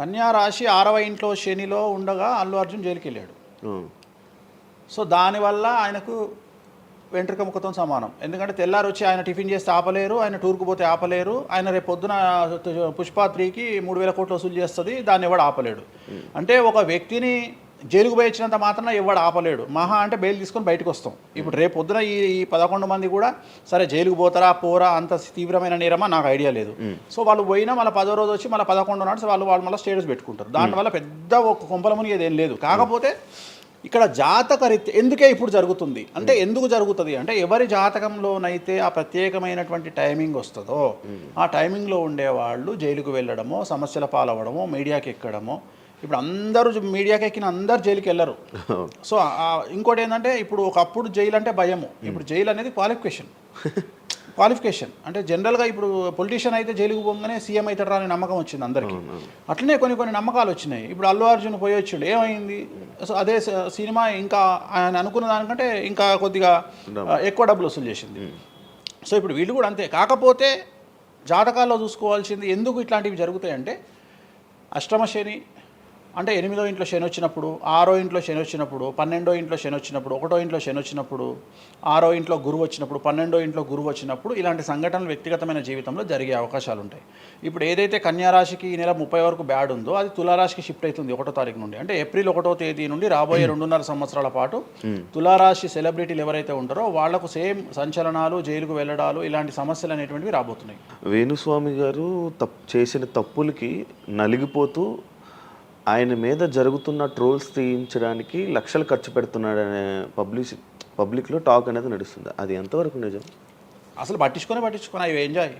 కన్యారాశి 6వ ఇంట్లో శనిలో ఉండగా అల్లు అర్జున్ జైలుకి వెళ్ళాడు. సో దానివల్ల ఆయనకు వెంట్రుక ముక్కతో సమానం. ఎందుకంటే తెల్లారు వచ్చి ఆయన టిఫిన్ చేస్తే ఆపలేరు, ఆయన టూర్కు పోతే ఆపలేరు. ఆయన రేపు పొద్దున పుష్ప 3కి 3000 కోట్లు వసూలు చేస్తుంది, దాన్ని ఎవడు ఆపలేడు. అంటే ఒక వ్యక్తిని జైలుకు పోయించినంత మాత్రం ఎవడు ఆపలేడు. మహా అంటే బెయిల్ తీసుకొని బయటకు వస్తాం. ఇప్పుడు రేపు పొద్దున ఈ 11 మంది కూడా సరే జైలుకు పోతారా పోరా, అంత తీవ్రమైన నేరమా నాకు ఐడియా లేదు. సో వాళ్ళు పోయినా మళ్ళీ 10వ రోజు వచ్చి మళ్ళీ 11 నాడు వాళ్ళు మళ్ళీ స్టేటస్ పెట్టుకుంటారు. దానివల్ల పెద్ద ఒక కొంపల మునిగేది ఏం లేదు. కాకపోతే ఇక్కడ జాతక రీత్యా ఎందుకే ఇప్పుడు జరుగుతుంది అంటే, ఎందుకు జరుగుతుంది అంటే, ఎవరి జాతకంలోనైతే ఆ ప్రత్యేకమైనటువంటి టైమింగ్ వస్తుందో ఆ టైమింగ్లో ఉండేవాళ్ళు జైలుకు వెళ్ళడమో, సమస్యల పాలవడమో, మీడియాకి ఎక్కడమో. ఇప్పుడు అందరూ మీడియాకి ఎక్కిన అందరు జైలుకి వెళ్ళరు. సో ఇంకోటి ఏంటంటే, ఇప్పుడు ఒకప్పుడు జైలు అంటే భయము, ఇప్పుడు జైలు అనేది క్వాలిఫికేషన్. అంటే జనరల్గా ఇప్పుడు పొలిటీషియన్ అయితే జైలుకు పోగానే సీఎం అవుతారా అనే నమ్మకం వచ్చింది అందరికీ. అట్లనే కొన్ని నమ్మకాలు వచ్చినాయి. ఇప్పుడు అల్లు అర్జున్ పోయి వచ్చాడు, ఏమైంది? సో అదే సినిమా ఇంకా ఆయన అనుకున్న దానికంటే ఇంకా కొద్దిగా ఎక్కువ డబ్బులు వసూలు చేసింది. సో ఇప్పుడు వీళ్ళు కూడా అంతే. కాకపోతే జాతకాల్లో చూసుకోవాల్సింది ఎందుకు ఇట్లాంటివి జరుగుతాయంటే, అష్టమ శని అంటే 8వ ఇంట్లో శని వచ్చినప్పుడు, 6వ ఇంట్లో శని వచ్చినప్పుడు, 12వ ఇంట్లో శని వచ్చినప్పుడు, 1వ ఇంట్లో శని వచ్చినప్పుడు, 6వ ఇంట్లో గురువు వచ్చినప్పుడు, 12వ ఇంట్లో గురువు వచ్చినప్పుడు ఇలాంటి సంఘటనలు వ్యక్తిగతమైన జీవితంలో జరిగే అవకాశాలు ఉంటాయి. ఇప్పుడు ఏదైతే కన్యా రాశికి ఈ నెల 30 వరకు బ్యాడ్ ఉందో అది తులారాశికి షిఫ్ట్ అవుతుంది 1వ తారీఖు నుండి. అంటే ఏప్రిల్ 1వ తేదీ నుండి రాబోయే 2.5 సంవత్సరాల పాటు తులారాశి సెలబ్రిటీలు ఎవరైతే ఉంటారో వాళ్లకు సేమ్ సంచలనాలు, జైలుకు వెళ్ళడాలు ఇలాంటి సమస్యలు అనేటువంటివి రాబోతున్నాయి. వేణుస్వామి గారు చేసిన తప్పులకి నలిగిపోతూ ఆయన మీద జరుగుతున్న ట్రోల్స్ తీయించడానికి లక్షలు ఖర్చు పెడుతున్నాడనే పబ్లిక్లో టాక్ అనేది నడుస్తుంది. అది ఎంతవరకు నిజం? అసలు పట్టించుకొని అవి ఎంజాయ్.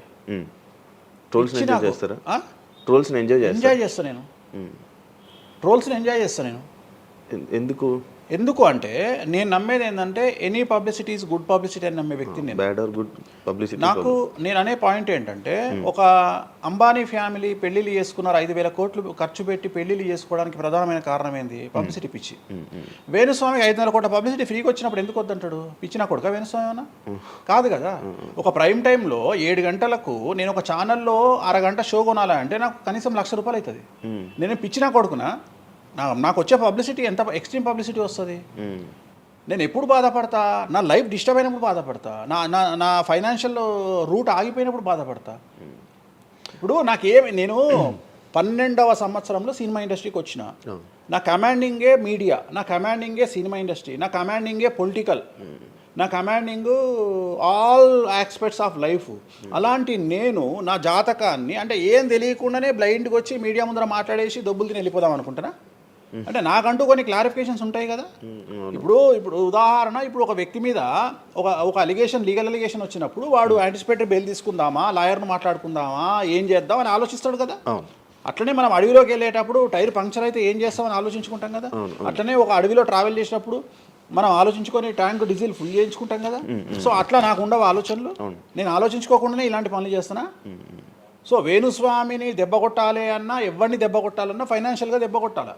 ట్రోల్స్ని ఎంజాయ్ చేస్తారా? ట్రోల్స్ని ఎంజాయ్ చేస్తాను నేను. ట్రోల్స్ని ఎంజాయ్ చేస్తాను నేను. ఎందుకు అంటే నేను నమ్మేది ఏంటంటే any publicity is good publicity అని నమ్మే వ్యక్తిని నేను. బ్యాడ్ ఆర్ గుడ్ పబ్లిసిటీ నేను అనే పాయింట్ ఏంటంటే ఒక అంబానీ ఫ్యామిలీ పెళ్లిళ్ళు చేసుకున్నారు, 5,000 కోట్లు ఖర్చు పెట్టి పెళ్లిళ్ళు చేసుకోవడానికి ప్రధానమైన కారణం ఏంది? పబ్లిసిటీ పిచ్చి. వేణుస్వామికి 500 కోట్ల పబ్లిసిటీ ఫ్రీకి వచ్చినప్పుడు ఎందుకు వద్దంటాడు? పిచ్చినా కొడుక వేణుస్వామి అన్న కాదు కదా. ఒక ప్రైమ్ టైంలో 7 గంటలకు నేను ఒక ఛానల్లో అరగంట షో కొనాలంటే నాకు కనీసం ₹1,00,000 అవుతుంది. నేను పిచ్చినా కొడుకునా? నాకు వచ్చే పబ్లిసిటీ ఎంత ఎక్స్ట్రీమ్ పబ్లిసిటీ వస్తుంది. నేను ఎప్పుడు బాధపడతా? నా లైఫ్ డిస్టర్బ్ అయినప్పుడు బాధపడతా, నా ఫైనాన్షియల్ రూట్ ఆగిపోయినప్పుడు బాధపడతా. ఇప్పుడు నేను 12వ సంవత్సరంలో సినిమా ఇండస్ట్రీకి వచ్చిన. నా కమాండింగే మీడియా, నా కమాండింగే సినిమా ఇండస్ట్రీ, నా కమాండింగే పొలిటికల్, నా commanding all aspects of life. అలాంటి నేను నా జాతకాన్ని అంటే ఏం తెలియకుండానే బ్లైండ్గా వచ్చి మీడియా ముందర మాట్లాడేసి దొబ్బులు తిని వెళ్ళిపోదాం అనుకుంటున్నా? అంటే నాకంటూ కొన్ని క్లారిఫికేషన్స్ ఉంటాయి కదా. ఇప్పుడు ఉదాహరణ, ఇప్పుడు ఒక వ్యక్తి మీద ఒక లీగల్ అలిగేషన్ వచ్చినప్పుడు వాడు యాంటిసిపేటరీ బెయిల్ తీసుకుందామా, లాయర్ను మాట్లాడుకుందామా, ఏం చేద్దాం అని ఆలోచిస్తాడు కదా. అట్లనే మనం అడవిలోకి వెళ్ళేటప్పుడు టైర్ పంక్చర్ అయితే ఏం చేస్తామని ఆలోచించుకుంటాం కదా. అట్లనే ఒక అడవిలో ట్రావెల్ చేసినప్పుడు మనం ఆలోచించుకొని ట్యాంక్ డీజిల్ ఫుల్ చేయించుకుంటాం కదా. సో అట్లా నాకు ఉండవు ఆలోచనలు. నేను ఆలోచించుకోకుండానే ఇలాంటి పనులు చేస్తున్నా. సో వేణుస్వామిని దెబ్బ కొట్టాలి అన్నా, ఎవరిని దెబ్బ కొట్టాలన్నా ఫైనాన్షియల్గా దెబ్బ కొట్టాలి.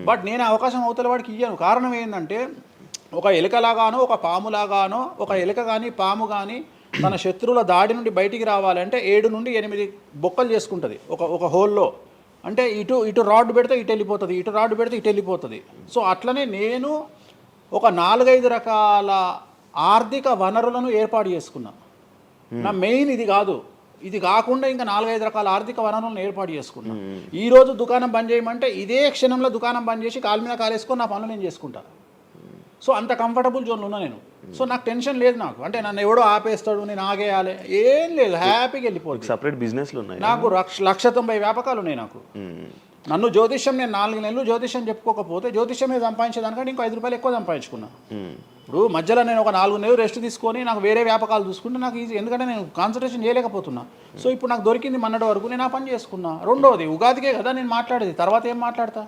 బట్ నేను అవకాశం అవతల వాడికి ఇయ్యాను. కారణం ఏంటంటే ఒక ఎలుకలాగానో ఒక పాములాగానో, ఒక ఎలుక కానీ పాము కానీ తన శత్రువుల దాడి నుండి బయటికి రావాలంటే 7 నుండి 8 బొక్కలు చేసుకుంటుంది ఒక హోల్లో. అంటే ఇటు రాడ్ పెడితే ఇటు వెళ్ళిపోతుంది, ఇటు రాడ్ పెడితే ఇటు వెళ్ళిపోతుంది. సో అట్లనే నేను ఒక 4-5 రకాల ఆర్థిక వనరులను ఏర్పాటు చేసుకున్నా. నా మెయిన్ ఇది కాకుండా ఇంకా 4-5 రకాల ఆర్థిక వనరులను ఏర్పాటు చేసుకున్నా. ఈరోజు దుకాణం బంద్ చేయమంటే ఇదే క్షణంలో దుకాణం బంద్ చేసి కాలు మీద కాలేసుకొని నా పనులు నేను చేసుకుంటా. సో అంత కంఫర్టబుల్ జోన్లో ఉన్నా నేను. సో నాకు టెన్షన్ లేదు. నాకు అంటే నన్ను ఎవడో ఆపేస్తాడు, నేను ఆగేయాలి ఏం లేదు, హ్యాపీగా వెళ్ళిపోతుంది. సపరేట్ బిజినెస్లు ఉన్నాయి నాకు. 190 వ్యాపకాలు ఉన్నాయి నాకు. నన్ను జ్యోతిష్యం నేను 4 నెలలు జ్యోతిష్యం చెప్పుకోకపోతే జ్యోతిష్యం మీద సంపాదించేదానికంటే ఇంకో ₹5 ఎక్కువ సంపాదించుకున్నా. ఇప్పుడు మధ్యలో నేను ఒక 4 నెలలు రెస్ట్ తీసుకొని నాకు వేరే వ్యాపకాలు చూసుకుంటే నాకు ఈజీ, ఎందుకంటే నేను కాన్సన్ట్రేషన్ చేయలేకపోతున్నా. సో ఇప్పుడు నాకు దొరికింది మొన్నటి వరకు, నేను ఆ పని చేసుకున్నా. రెండోది ఉగాదికే కదా నేను మాట్లాడేది, తర్వాత ఏం మాట్లాడతా.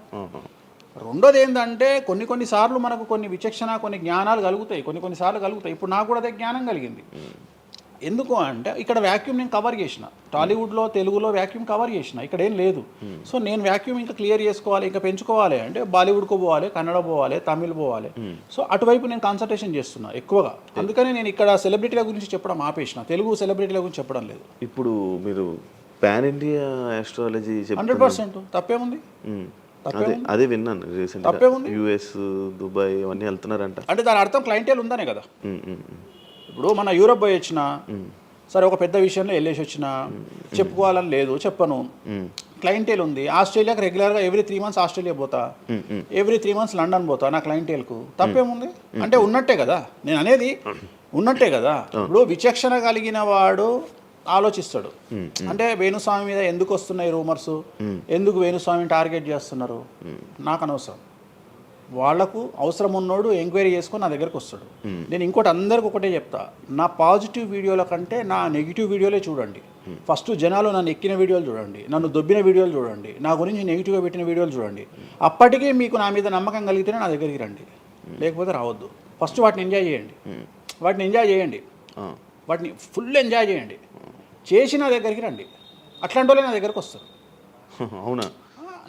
రెండోది ఏంటంటే కొన్నిసార్లు మనకు కొన్ని విచక్షణ, కొన్ని జ్ఞానాలు కలుగుతాయి, కొన్నిసార్లు కలుగుతాయి. ఇప్పుడు నాకు కూడా అదే జ్ఞానం కలిగింది. ఎందుకు అంటే ఇక్కడ వ్యాక్యూమ్ నేను కవర్ చేసిన, టాలీవుడ్లో తెలుగులో వ్యాక్యూమ్ కవర్ చేసిన, ఇక్కడ ఏం లేదు. సో నేను వ్యాక్యూమ్ ఇంకా క్లియర్ చేసుకోవాలి, ఇంకా పెంచుకోవాలి అంటే బాలీవుడ్కు పోవాలి, కన్నడ పోవాలి, తమిళ్ పోవాలి. సో అటువైపు నేను కాన్సన్ట్రేషన్ చేస్తున్నా ఎక్కువగా. అందుకని నేను ఇక్కడ సెలబ్రిటీల గురించి చెప్పడం ఆపేసిన, తెలుగు సెలబ్రిటీల గురించి చెప్పడం లేదు. ఇప్పుడు మీరు పాన్ ఇండియా ఆస్ట్రాలజీ 100% తప్పేముంది? అదే విన్నాను రీసెంట్. US, దుబాయ్ అవన్నీ వెళ్తున్నారంట. అంటే దాని అర్థం క్లయింటేల్ ఉందనే కదా. ఇప్పుడు మన యూరప్ పోయి వచ్చిన సరే, ఒక పెద్ద విషయంలో వెళ్ళేసి వచ్చిన చెప్పుకోవాలని లేదు, చెప్పను. క్లయింటేల్ ఉంది. ఆస్ట్రేలియాకి రెగ్యులర్గా ఎవ్రీ 3 months ఆస్ట్రేలియా పోతా, ఎవ్రీ 3 months లండన్ పోతా నా క్లయింటేల్కు. తప్పేముంది? అంటే ఉన్నట్టే కదా, నేను అనేది ఉన్నట్టే కదా. ఇప్పుడు విచక్షణ కలిగిన వాడు ఆలోచిస్తాడు. అంటే వేణుస్వామి మీద ఎందుకు వస్తున్నాయి రూమర్స్, ఎందుకు వేణుస్వామిని టార్గెట్ చేస్తున్నారు, నాకు అనవసరం. వాళ్లకు అవసరం ఉన్నోడు ఎంక్వైరీ చేసుకొని నా దగ్గరకు వస్తాడు. నేను ఇంకోటి అందరికి ఒకటే చెప్తా, నా పాజిటివ్ వీడియోల కంటే నా నెగిటివ్ వీడియోలే చూడండి. ఫస్ట్ జనాలు నన్ను ఎక్కిన వీడియోలు చూడండి, నన్ను దొబ్బిన వీడియోలు చూడండి, నా గురించి నెగిటివ్గా పెట్టిన వీడియోలు చూడండి. అప్పటికే మీకు నా మీద నమ్మకం కలిగితేనే నా దగ్గరికి రండి, లేకపోతే రావద్దు. ఫస్ట్ వాటిని ఎంజాయ్ చేయండి, వాటిని ఫుల్ ఎంజాయ్ చేయండి, చేసి నా దగ్గరికి రండి. అట్లాంటి వాళ్ళే నా దగ్గరకు వస్తారు. అవునా?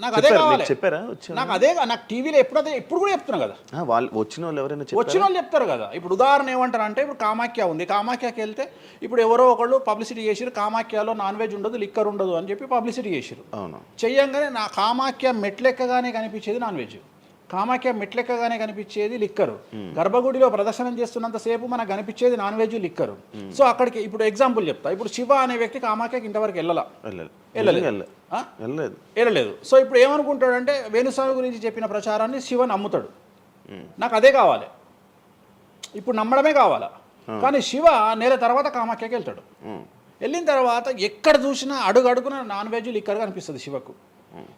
నాకు అదే కావాలి. చెప్పారా నాకు అదే నాకు టీవీలో ఎప్పుడు కూడా చెప్తున్నా కదా, వాళ్ళు వచ్చిన వాళ్ళు ఎవరైనా వచ్చిన వాళ్ళు చెప్తారు కదా. ఇప్పుడు ఉదాహరణ ఏమంటారు అంటే, ఇప్పుడు కామాఖ్య ఉంది, కామాఖ్యకి వెళ్తే ఇప్పుడు ఎవరో ఒకళ్ళు పబ్లిసిటీ చేసిరు, కామాఖ్యలో నాన్ వెజ్ ఉండదు, లిక్కర్ ఉండదు అని చెప్పి పబ్లిసిటీ చేసిరు. అవును, చెయ్యంగానే నా కామాఖ్య మెట్లెక్కగానే కనిపించేది నాన్ వెజ్, కామాఖ్య మెట్లెక్కగానే కనిపించేది లిక్కరు, గర్భగుడిలో ప్రదర్శనం చేస్తున్నంతసేపు మనకు కనిపించేది నాన్ వెజ్ లిక్కరు. సో అక్కడికి ఇప్పుడు ఎగ్జాంపుల్ చెప్తా. ఇప్పుడు శివ అనే వ్యక్తి కామాఖ్యకి ఇంతవరకు వెళ్ళలేదు. సో ఇప్పుడు ఏమనుకుంటాడంటే, వేణుస్వామి గురించి చెప్పిన ప్రచారాన్ని శివ నమ్ముతాడు. నాకు అదే కావాలి, ఇప్పుడు నమ్మడమే కావాలా. కానీ శివ నెల తర్వాత కామాఖ్యకి వెళ్తాడు. వెళ్ళిన తర్వాత ఎక్కడ చూసినా అడుగున నాన్ వెజ్ లిక్కర్ కనిపిస్తుంది శివకు.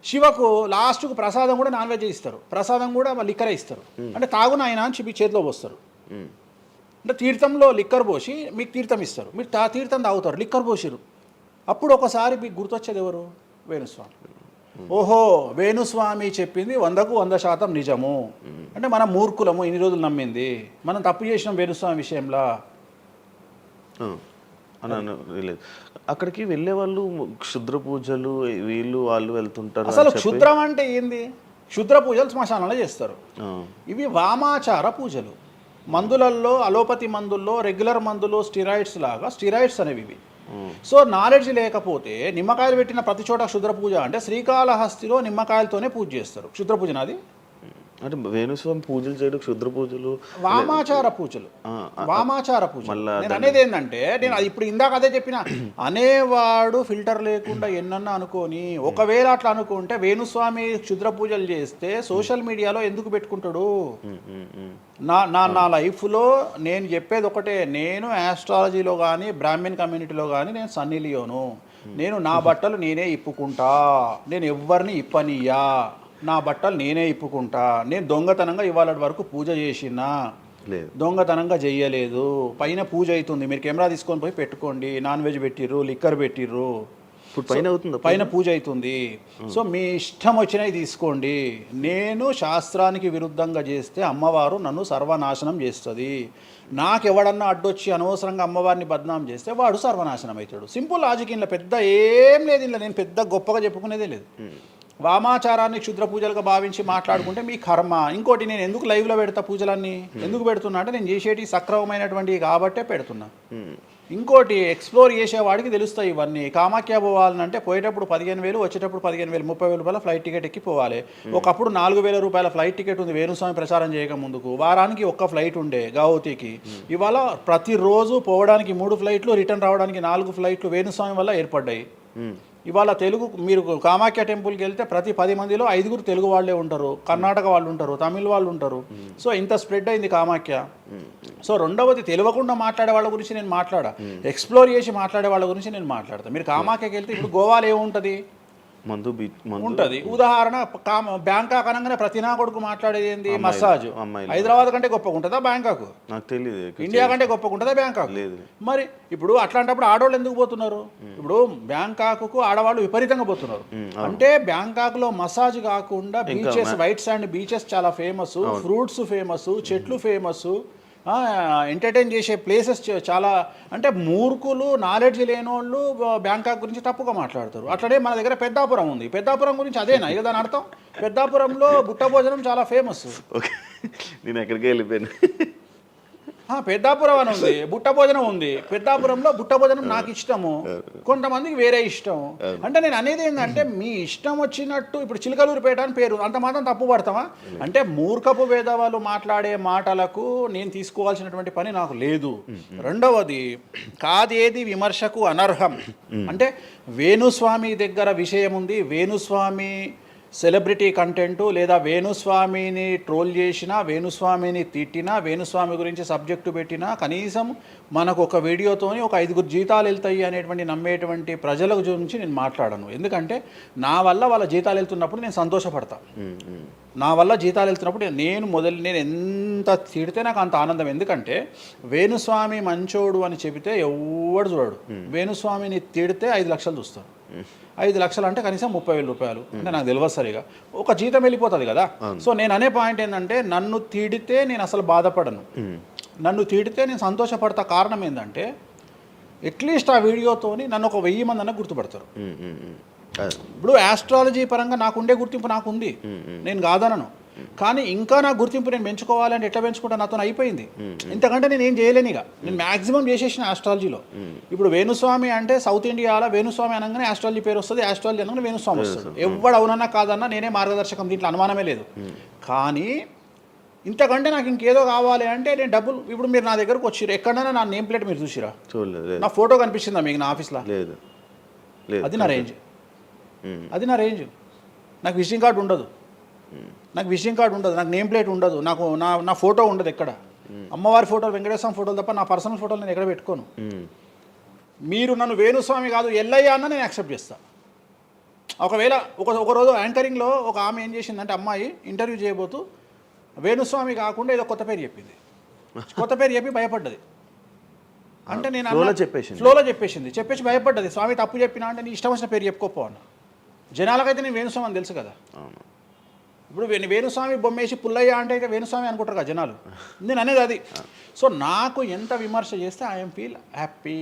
శివకు లాస్ట్కు ప్రసాదం కూడా నాన్ వెజ్ ఇస్తారు, ప్రసాదం కూడా లిక్కరే ఇస్తారు. అంటే తాగున ఆయన అని చెప్పి చేతిలో పోస్తారు. అంటే తీర్థంలో లిక్కర్ పోసి మీకు తీర్థం ఇస్తారు, మీరు తీర్థం తాగుతారు, లిక్కర్ పోసిరు. అప్పుడు ఒకసారి మీకు గుర్తొచ్చేది ఎవరు? వేణుస్వామి. ఓహో, వేణుస్వామి చెప్పింది 100% నిజము. అంటే మనం మూర్ఖులము, ఇన్ని రోజులు నమ్మింది, మనం తప్పు చేసినాం వేణుస్వామి విషయంలో అని. అక్కడికి వెళ్ళే వాళ్ళు క్షుద్ర పూజలు వీళ్ళు వాళ్ళు వెళ్తుంటారు. అసలు క్షుద్రం అంటే ఏంది? క్షుద్ర పూజలు శ్మశానంలో చేస్తారు. ఇవి వామాచార పూజలు. మందులలో, అలోపతి మందుల్లో రెగ్యులర్ మందులు స్టిరాయిడ్స్ లాగా స్టిరాయిడ్స్ అనేవి ఇవి. సో నాలెడ్జ్ లేకపోతే నిమ్మకాయలు పెట్టిన ప్రతి చోట క్షుద్ర పూజ అంటే, శ్రీకాళహస్తిలో నిమ్మకాయలతోనే పూజ చేస్తారు. క్షుద్ర పూజ నాది అంటే వేణుస్వామి పూజలు చేయడం క్షుద్ర పూజలు, వామాచార పూజలు. వామాచార పూజలు నేను అనేది ఏంటంటే, నేను అది ఇప్పుడు ఇందాక అదే చెప్పిన, అనేవాడు ఫిల్టర్ లేకుండా ఎన్నన్నా అనుకొని, ఒకవేళ అట్లా అనుకుంటే వేణుస్వామి క్షుద్ర పూజలు చేస్తే సోషల్ మీడియాలో ఎందుకు పెట్టుకుంటాడు? నా లైఫ్లో నేను చెప్పేది ఒకటే, నేను ఆస్ట్రాలజీలో కానీ బ్రాహ్మణ్ కమ్యూనిటీలో కానీ నేను సన్నీ లియోను. నేను నా బట్టలు నేనే ఇప్పుకుంటా, నేను ఎవ్వరిని ఇప్పనియ్యా, నా బట్టలు నేనే ఇప్పుకుంటా. నేను దొంగతనంగా ఇవాళ వరకు పూజ చేసినా, దొంగతనంగా చెయ్యలేదు. పైన పూజ అవుతుంది, మీరు కెమెరా తీసుకొని పోయి పెట్టుకోండి. నాన్ వెజ్ పెట్టిర్రు, లిక్కర్ పెట్టిర్రు, పైన పూజ అవుతుంది. సో మీ ఇష్టం వచ్చినవి తీసుకోండి. నేను శాస్త్రానికి విరుద్ధంగా చేస్తే అమ్మవారు నన్ను సర్వనాశనం చేస్తుంది. నాకెవడన్నా అడ్డొచ్చి అనవసరంగా అమ్మవారిని బద్నాం చేస్తే వాడు సర్వనాశనం అవుతాడు. Simple logic. ఇంట్లో పెద్ద ఏం లేదు, ఇంట్లో నేను పెద్ద గొప్పగా చెప్పుకునేదే లేదు. వామాచారాన్ని క్షుద్ర పూజలుగా భావించి మాట్లాడుకుంటే మీ కర్మ. ఇంకోటి, నేను ఎందుకు లైవ్లో పెడతా పూజలన్నీ? ఎందుకు పెడుతున్నా అంటే, నేను చేసేటి సక్రమమైనటువంటివి కాబట్టే పెడుతున్నా. ఇంకోటి, ఎక్స్ప్లోర్ చేసేవాడికి తెలుస్తాయి ఇవన్నీ. కామాఖ్య పోవాలంటే పోయేటప్పుడు 15,000, వచ్చేటప్పుడు 15,000, 30,000 రూపాయల ఫ్లైట్ టికెట్ ఎక్కి పోవాలి. ఒకప్పుడు 4,000 రూపాయల ఫ్లైట్ టికెట్ ఉంది వేణుస్వామి ప్రచారం చేయక ముందుకు. వారానికి ఒక్క ఫ్లైట్ ఉండే గౌహతికి. ఇవాళ ప్రతిరోజు పోవడానికి 3 ఫ్లైట్లు, రిటర్న్ రావడానికి 4 ఫ్లైట్లు వేణుస్వామి వల్ల ఏర్పడ్డాయి. ఇవాళ తెలుగు, మీరు కామాఖ్య టెంపుల్కి వెళ్తే ప్రతి 10 మందిలో 5 తెలుగు వాళ్ళే ఉంటారు, కర్ణాటక వాళ్ళు ఉంటారు, తమిళ వాళ్ళు ఉంటారు. సో ఇంత స్ప్రెడ్ అయింది కామాఖ్య. సో రెండవది, తెలియకుండా మాట్లాడే వాళ్ళ గురించి నేను మాట్లాడా, ఎక్స్ప్లోర్ చేసి మాట్లాడే వాళ్ళ గురించి నేను మాట్లాడతాను. మీరు కామాఖ్యకి వెళ్తే ఇప్పుడు గోవాలో ఏముంటుంది? మందు ఉంటుంది. ఉదాహరణ, బ్యాంకాక్ అనగానే ప్రతి నా కొడుకు మాట్లాడేది ఏంది? మసాజ్. హైదరాబాద్ కంటే గొప్పగా ఉంటుందా బ్యాంకాక్? నాకు తెలియదు. ఇండియా కంటే గొప్పగా ఉంటుందా బ్యాంకాక్? మరి ఇప్పుడు అట్లాంటప్పుడు ఆడవాళ్ళు ఎందుకు పోతున్నారు? ఇప్పుడు బ్యాంకాక్కు ఆడవాళ్ళు విపరీతంగా పోతున్నారు. అంటే బ్యాంకాక్లో మసాజ్ కాకుండా బీచెస్, వైట్ శాండ్ బీచెస్ చాలా ఫేమస్, ఫ్రూట్స్ ఫేమస్, చెట్లు ఫేమస్, ఎంటర్టైన్ చేసే ప్లేసెస్ చాలా. అంటే మూర్ఖులు, నాలెడ్జ్ లేని వాళ్ళు బ్యాంకాక్ గురించి తప్పుగా మాట్లాడతారు. అట్లనే మన దగ్గర పెద్దాపురం ఉంది. పెద్దాపురం గురించి అదేనా ఇక దాని అర్థం? పెద్దాపురంలో బుట్ట భోజనం చాలా ఫేమస్. నేను ఎక్కడికి వెళ్ళిపోయాను. పెద్దాపురం అని ఉంది, బుట్ట భోజనం ఉంది. పెద్దాపురంలో బుట్ట భోజనం నాకు ఇష్టము, కొంతమందికి వేరే ఇష్టం. అంటే నేను అనేది ఏంటంటే, మీ ఇష్టం వచ్చినట్టు. ఇప్పుడు చిలకలూరుపేట అని పేరు, అంత మాత్రం తప్పు పడతామా? అంటే మూర్ఖపు వేదవాళ్ళు మాట్లాడే మాటలకు నేను తీసుకోవాల్సినటువంటి పని నాకు లేదు. రెండవది, కాదేది విమర్శకు అనర్హం. అంటే వేణుస్వామి దగ్గర విషయం ఉంది, వేణుస్వామి సెలబ్రిటీ కంటెంటు, లేదా వేణుస్వామిని ట్రోల్ చేసినా, వేణుస్వామిని తిట్టినా, వేణుస్వామి గురించి సబ్జెక్టు పెట్టినా, కనీసం మనకు ఒక వీడియోతోని ఒక 5 జీతాలు వెళ్తాయి అనేటువంటి నమ్మేటువంటి ప్రజల గురించి నేను మాట్లాడను. ఎందుకంటే నా వల్ల వాళ్ళ జీతాలు వెళ్తున్నప్పుడు నేను సంతోషపడతా. నా వల్ల జీతాలు వెళ్తున్నప్పుడు నేను ఎంత తిడితే నాకు అంత ఆనందం. ఎందుకంటే వేణుస్వామి మంచోడు అని చెబితే ఎవడు చూడడు. వేణుస్వామిని తిడితే 5 లక్షలు చూస్తారు. 5 లక్షలు అంటే కనీసం 30,000 రూపాయలు. అంటే నాకు తెలియదు సరిగా, ఒక జీతం వెళ్ళిపోతుంది కదా. సో నేను అనే పాయింట్ ఏంటంటే, నన్ను తిడితే నేను అసలు బాధపడను, నన్ను తిడితే నేను సంతోషపడతా. కారణం ఏంటంటే, అట్లీస్ట్ ఆ వీడియోతోని నన్ను ఒక 1000 మంది అన్న గుర్తుపడతారు. ఇప్పుడు ఆస్ట్రాలజీ పరంగా నాకు ఉండే గుర్తింపు నాకు ఉంది, నేను కాదనను. కానీ ఇంకా నా గుర్తింపు నేను పెంచుకోవాలంటే ఎట్లా పెంచుకుంటా, నాతో అయిపోయింది. ఇంతకంటే నేను ఏం చేయలేను. ఇక నేను మ్యాక్సిమం చేసేసిన ఆస్ట్రాలజీలో. ఇప్పుడు వేణుస్వామి అంటే సౌత్ ఇండియాలో వేణుస్వామి అనగానే ఆస్ట్రాలజీ పేరు వస్తుంది, ఆస్ట్రాలజీ అనగానే వేణుస్వామి వస్తుంది. ఎవడు అవునన్నా కాదన్నా నేనే మార్గదర్శకం, దీంట్లో అనుమానమే లేదు. కానీ ఇంతకంటే నాకు ఇంకేదో కావాలి అంటే నేను డబ్బులు, ఇప్పుడు మీరు నా దగ్గరకు వచ్చిర్రు, ఎక్కడైనా నా నేమ్ ప్లేట్ మీరు చూసిరా? చూడలేదు. నా ఫోటో కనిపిస్తుందా మీకు నా ఆఫీస్లో? లేదు. అది నా రేంజ్, అది నా రేంజ్. నాకు విజిటింగ్ కార్డు ఉండదు, నాకు విజిటింగ్ కార్డు ఉండదు, నాకు నేమ్ ప్లేట్ ఉండదు, నాకు నా ఫోటో ఉండదు ఎక్కడ. అమ్మవారి ఫోటోలు, వెంకటేశ్వర ఫోటోలు తప్ప నా పర్సనల్ ఫోటోలు నేను ఎక్కడ పెట్టుకోను. మీరు నన్ను వేణుస్వామి కాదు ఎల్లయ్య అన్న నేను యాక్సెప్ట్ చేస్తాను. ఒకవేళ ఒక రోజు యాంకరింగ్లో ఒక ఆమె ఏం చేసిందంటే, అమ్మాయి ఇంటర్వ్యూ చేయబోతూ వేణుస్వామి కాకుండా ఏదో కొత్త పేరు చెప్పింది. కొత్త పేరు చెప్పి భయపడ్డది. అంటే నేను ఫ్లోలో చెప్పేసింది, చెప్పేసి భయపడ్డది. స్వామి తప్పు చెప్పినా అంటే నీ ఇష్టం వచ్చిన పేరు చెప్పుకోపో అన్న. జనాలకైతే నేను వేణుస్వామి అని తెలుసు కదా. ఇప్పుడు వేణుస్వామి బొమ్మేసి పుల్లయ్య అంటే అయితే వేణుస్వామి అనుకుంటారు కదా జనాలు. నేను అనేది అది. సో నాకు ఎంత విమర్శ చేస్తే ఐఎమ్ ఫీల్ హ్యాపీ.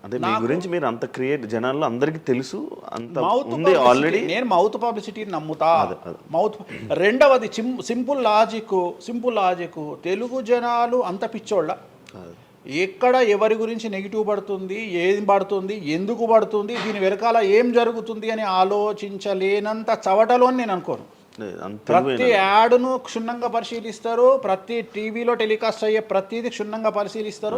అంటే మీ గురించి మీరు అంత క్రియేట్, జనాల్లో అందరికీ తెలుసు, అంత ఉంది ఆల్రెడీ. నేను మౌత్ పబ్లిసిటీని నమ్ముతా. మౌత్. రెండవది సింపుల్ లాజిక్. తెలుగు జనాలు అంత పిచ్చోళ్ళ. ఎక్కడ ఎవరి గురించి నెగిటివ్ పడుతుంది, ఏం పడుతుంది, ఎందుకు పడుతుంది, దీని వెనకాల ఏం జరుగుతుంది అని ఆలోచించలేనంత చవటలో నేను అనుకోను. ప్రతి యాడ్ను క్షుణ్ణంగా పరిశీలిస్తారు, ప్రతి టీవీలో టెలికాస్ట్ అయ్యే ప్రతిదీ క్షుణ్ణంగా పరిశీలిస్తారు,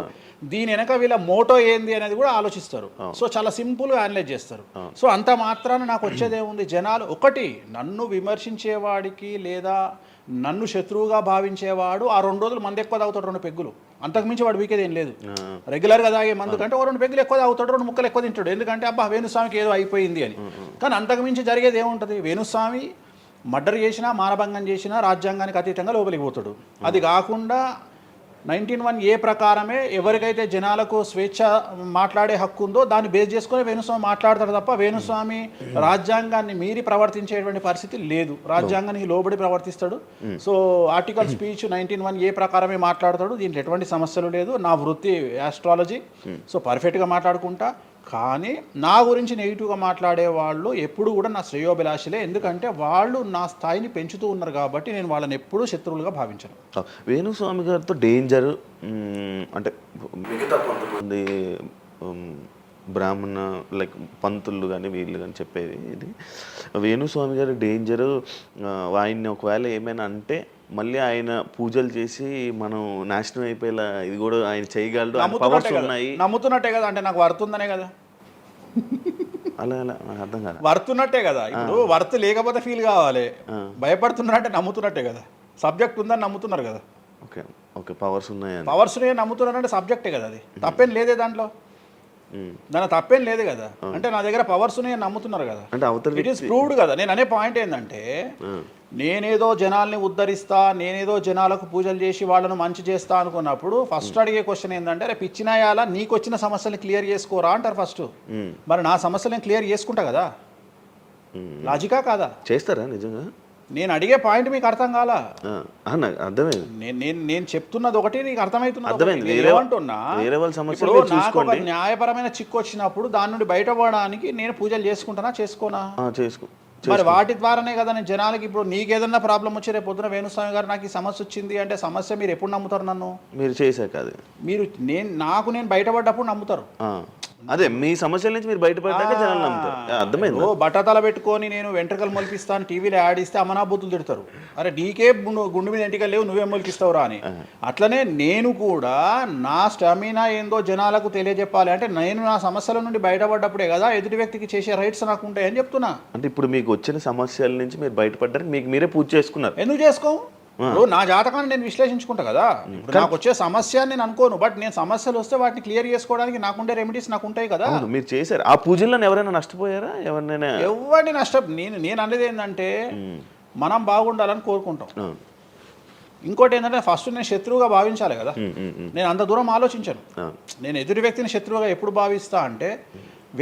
దీని వెనక వీళ్ళ మోటో ఏంది అనేది కూడా ఆలోచిస్తారు. సో చాలా సింపుల్గా అనలైజ్ చేస్తారు. సో అంత మాత్రాన నాకు వచ్చేదేముంది, జనాలు ఒకటి నన్ను విమర్శించేవాడికి లేదా నన్ను శత్రువుగా భావించేవాడు ఆ 2 రోజులు మందు ఎక్కువ తాగుతాడు, 2 పెగ్గులు, అంతకుమించి వాడు వీకేది ఏం లేదు. రెగ్యులర్గా తాగే మందు కంటే 2 పెగ్గులు ఎక్కువ తాగుతాడు, 2 ముక్కలు ఎక్కువ తింటాడు, ఎందుకంటే అబ్బా వేణుస్వామికి ఏదో అయిపోయింది అని. కానీ అంతకుమించి జరిగేది ఏముంటుంది, వేణుస్వామి మర్డర్ చేసినా, మానభంగం చేసినా రాజ్యాంగానికి అతీతంగా లోపలికి పోతాడు. అది కాకుండా 19(1) ప్రకారమే ఎవరికైతే జనాలకు స్వేచ్ఛ మాట్లాడే హక్కు ఉందో దాన్ని బేస్ చేసుకొని వేణుస్వామి మాట్లాడతాడు తప్ప వేణుస్వామి రాజ్యాంగాన్ని మీరి ప్రవర్తించేటువంటి పరిస్థితి లేదు. రాజ్యాంగానికి లోబడి ప్రవర్తిస్తాడు. సో ఆర్టికల్ స్పీచ్ 19(1) ప్రకారమే మాట్లాడతాడు. దీంట్లో ఎటువంటి సమస్యలు లేదు. నా వృత్తి ఆస్ట్రాలజీ, సో పర్ఫెక్ట్గా మాట్లాడుకుంటా. కానీ నా గురించి నెగిటివ్గా మాట్లాడే వాళ్ళు ఎప్పుడు కూడా నా శ్రేయోభిలాషులే, ఎందుకంటే వాళ్ళు నా స్థాయిని పెంచుతూ ఉన్నారు కాబట్టి నేను వాళ్ళని ఎప్పుడూ శత్రువులుగా భావించను. వేణుస్వామి గారితో డేంజర్ అంటే మిగతా కొంతమంది బ్రాహ్మణ లైక్ పంతులు కానీ వీళ్ళు కానీ చెప్పేది ఇది, వేణుస్వామి గారి డేంజరు ఆయన్ని ఒకవేళ ఏమైనా అంటే మళ్ళీ ఆయన పూజలు చేసి మనం నాశనం అయిపోయేలా ఇది కూడా ఆయన చేయగలడు, పవర్స్ ఉన్నాయి. నమ్ముతున్నట్టే కదా, అంటే నాకు వర్త్ ఉందనే కదా. అలా నాకు అర్థం కాదు. వర్త్ ఉన్నట్టే కదా. ఇప్పుడు వర్త్ లేకపోతే ఫీల్ కావాలి. భయపడుతున్నారంటే నమ్ముతున్నట్టే కదా. సబ్జెక్ట్ ఉందని నమ్ముతున్నారు కదా. ఓకే ఓకే, పవర్స్ ఉన్నాయి, పవర్స్ నమ్ముతున్నారంటే సబ్జెక్టే కదా. అది తప్పేం లేదే దాంట్లో, దాని తప్పేం లేదు కదా. అంటే నా దగ్గర పవర్స్ నమ్ముతున్నారు కదా, ఇట్ ఈస్ ప్రూవ్డ్ కదా. నేను అనే పాయింట్ ఏంటంటే, నేనేదో జనాల్ని ఉద్ధరిస్తా, నేనేదో జనాలకు పూజలు చేసి వాళ్ళను మంచి చేస్తా అనుకున్నప్పుడు ఫస్ట్ అడిగే క్వశ్చన్ ఏంటంటే, రేపు ఇచ్చినాయాలా నీకు వచ్చిన సమస్యల్ని క్లియర్ చేసుకోరా అంటారు ఫస్ట్. మరి నా సమస్యలను క్లియర్ చేసుకుంటా కదా. లాజికా కాదా? చేస్తారా నిజంగా? నేను అడిగే పాయింట్ మీకు అర్థం కాలా? అర్థమైంది. నేను చెప్తున్నది ఒకటి, నీకు అర్థమవుతున్నది. నాకు ఒక న్యాయపరమైన చిక్కు వచ్చినప్పుడు దాని నుండి బయటపడడానికి నేను పూజలు చేసుకుంటానా, చేసుకోనా? మరి వాటి ద్వారానే కదా నేను జనాలకి. ఇప్పుడు నీకేదన్నా ప్రాబ్లం వచ్చి రేపు పొద్దున వేణుస్వామి గారు నాకు ఈ సమస్య వచ్చింది అంటే సమస్య మీరు ఎప్పుడు నమ్ముతారు? నన్ను మీరు చేశాక మీరు నేను బయటపడ్డప్పుడు నమ్ముతారు. అదే మీ సమస్యల నుంచి మీరు బయటపడ్డాక జనాలు నమ్ముతారు. అర్థమైంది. బట్టతల పెట్టుకొని నేను వెంట్రుకలు మొలిపిస్తాను టీవీలో యాడ్ ఇస్తే అమనాబూతులు తిడతారు. అరే నీకే గుండు మీద ఎంటికలు లేవు, నువ్వేం మొలిపిస్తావురా అని. అట్లనే నేను కూడా నా స్టామినా ఏందో జనాలకు తెలియజెప్పాలి అంటే నేను నా సమస్యల నుండి బయటపడ్డప్పుడే కదా ఎదుటి వ్యక్తికి చేసే రైట్స్ నాకు ఉంటాయని చెప్తున్నా. అంటే ఇప్పుడు మీకు వచ్చిన సమస్యల నుంచి మీరు బయటపడ్డారు, మీకు మీరే పూజ చేసుకున్నారు. ఎందుకు చేసుకో? నా జాతకాన్ని నేను విశ్లేషించుకుంటా కదా. నాకు వచ్చే సమస్య నేను అనుకోను, బట్ నేను సమస్యలు వస్తే వాటిని క్లియర్ చేసుకోవడానికి నాకుండే రెమెడీస్ నాకు ఉంటాయి కదా. మీరు చేశారు ఆ పూజల్లో ఎవరైనా నష్టపోయారా? ఎవరిని నేను అనేది ఏంటంటే మనం బాగుండాలని కోరుకుంటాం. ఇంకోటి ఏంటంటే ఫస్ట్ నేను శత్రువుగా భావించాలి కదా. నేను అంత దూరం ఆలోచించాను. నేను ఎదుటి వ్యక్తిని శత్రువుగా ఎప్పుడు భావిస్తా అంటే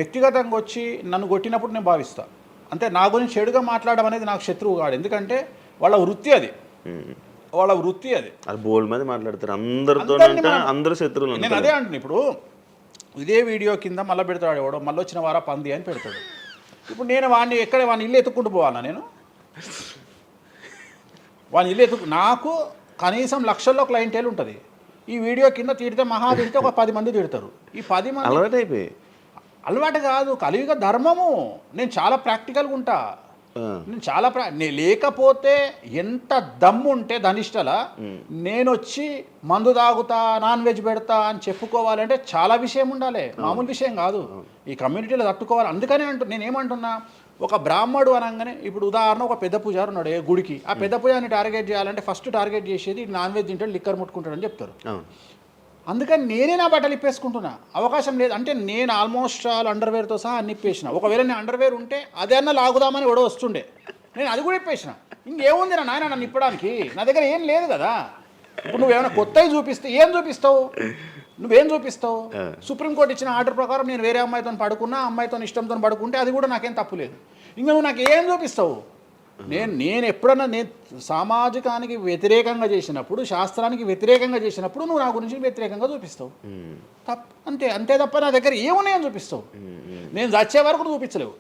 వ్యక్తిగతంగా వచ్చి నన్ను కొట్టినప్పుడు నేను భావిస్తా. అంటే నా గురించి చెడుగా మాట్లాడడం అనేది నాకు శత్రువు కాదు, ఎందుకంటే వాళ్ళ వృత్తి అది. బోల్డ్ మంది మాట్లాడతారు అందరితో, అందరూ శత్రువులు. నేను అదే అంటున్నా. ఇప్పుడు ఇదే వీడియో కింద మళ్ళీ పెడతాడు ఎవడో, మళ్ళీ వచ్చిన వారా పంది అని పెడతాడు. ఇప్పుడు నేను వాడిని ఇల్లు ఎత్తుక్కుంటూ పోవాలా నేను? వాడిని ఇల్లు నాకు కనీసం లక్షల్లో క్లయింటేల్ ఉంటుంది. ఈ వీడియో కింద తిడితే తిడితే ఒక 10 మంది తిడతారు. ఈ 10 మంది అలవాటు అయిపోయి అలవాటు కాదు, కలియుగ ధర్మము. నేను చాలా ప్రాక్టికల్గా ఉంటా. నేను చాలా లేకపోతే ఎంత దమ్ము ఉంటే ధనిష్టల నేను వచ్చి మందు తాగుతా, నాన్ వెజ్ పెడతా అని చెప్పుకోవాలంటే చాలా విషయం ఉండాలి, మామూలు విషయం కాదు. ఈ కమ్యూనిటీలో తట్టుకోవాలి. అందుకనే నేనేమంటున్నా, ఒక బ్రాహ్మడు అనగానే ఇప్పుడు ఉదాహరణ ఒక పెద్ద పూజారు ఉన్నాడు ఏ గుడికి, ఆ పెద్ద పూజారిని టార్గెట్ చేయాలంటే ఫస్ట్ టార్గెట్ చేసేది నాన్ వెజ్ తింటాడు, లిక్కర్ ముట్టుకుంటాడని చెప్తారు. అందుకని నేనే నా బట్టలు ఇప్పేసుకుంటున్నా. అవకాశం లేదు అంటే నేను ఆల్మోస్ట్ ఆల్ అండర్వేర్తో సహా అన్ని ఇప్పేసిన. ఒకవేళ నేను అండర్వేర్ ఉంటే అదే అన్న లాగుదామని కూడా వస్తుండే, నేను అది కూడా ఇప్పేసిన. ఇంకేముంది నా నాయన నన్ను ఇప్పడానికి? నా దగ్గర ఏం లేదు కదా. ఇప్పుడు నువ్వేమైనా కొత్తవి చూపిస్తే ఏం చూపిస్తావు? నువ్వేం చూపిస్తావు? సుప్రీంకోర్టు ఇచ్చిన ఆర్డర్ ప్రకారం నేను వేరే అమ్మాయితో పడుకున్నా, అమ్మాయితో ఇష్టంతో పడుకుంటే అది కూడా నాకేం తప్పు లేదు. ఇంకా నువ్వు నాకు ఏం చూపిస్తావు? నేను ఎప్పుడన్నా నేను సామాజికానికి వ్యతిరేకంగా చేసినప్పుడు, శాస్త్రానికి వ్యతిరేకంగా చేసినప్పుడు నువ్వు నా గురించి వ్యతిరేకంగా చూపిస్తావు. అంతే తప్ప నా దగ్గర ఏమున్నాయని చూపిస్తావు? నేను చచ్చే వరకు చూపించలేవు.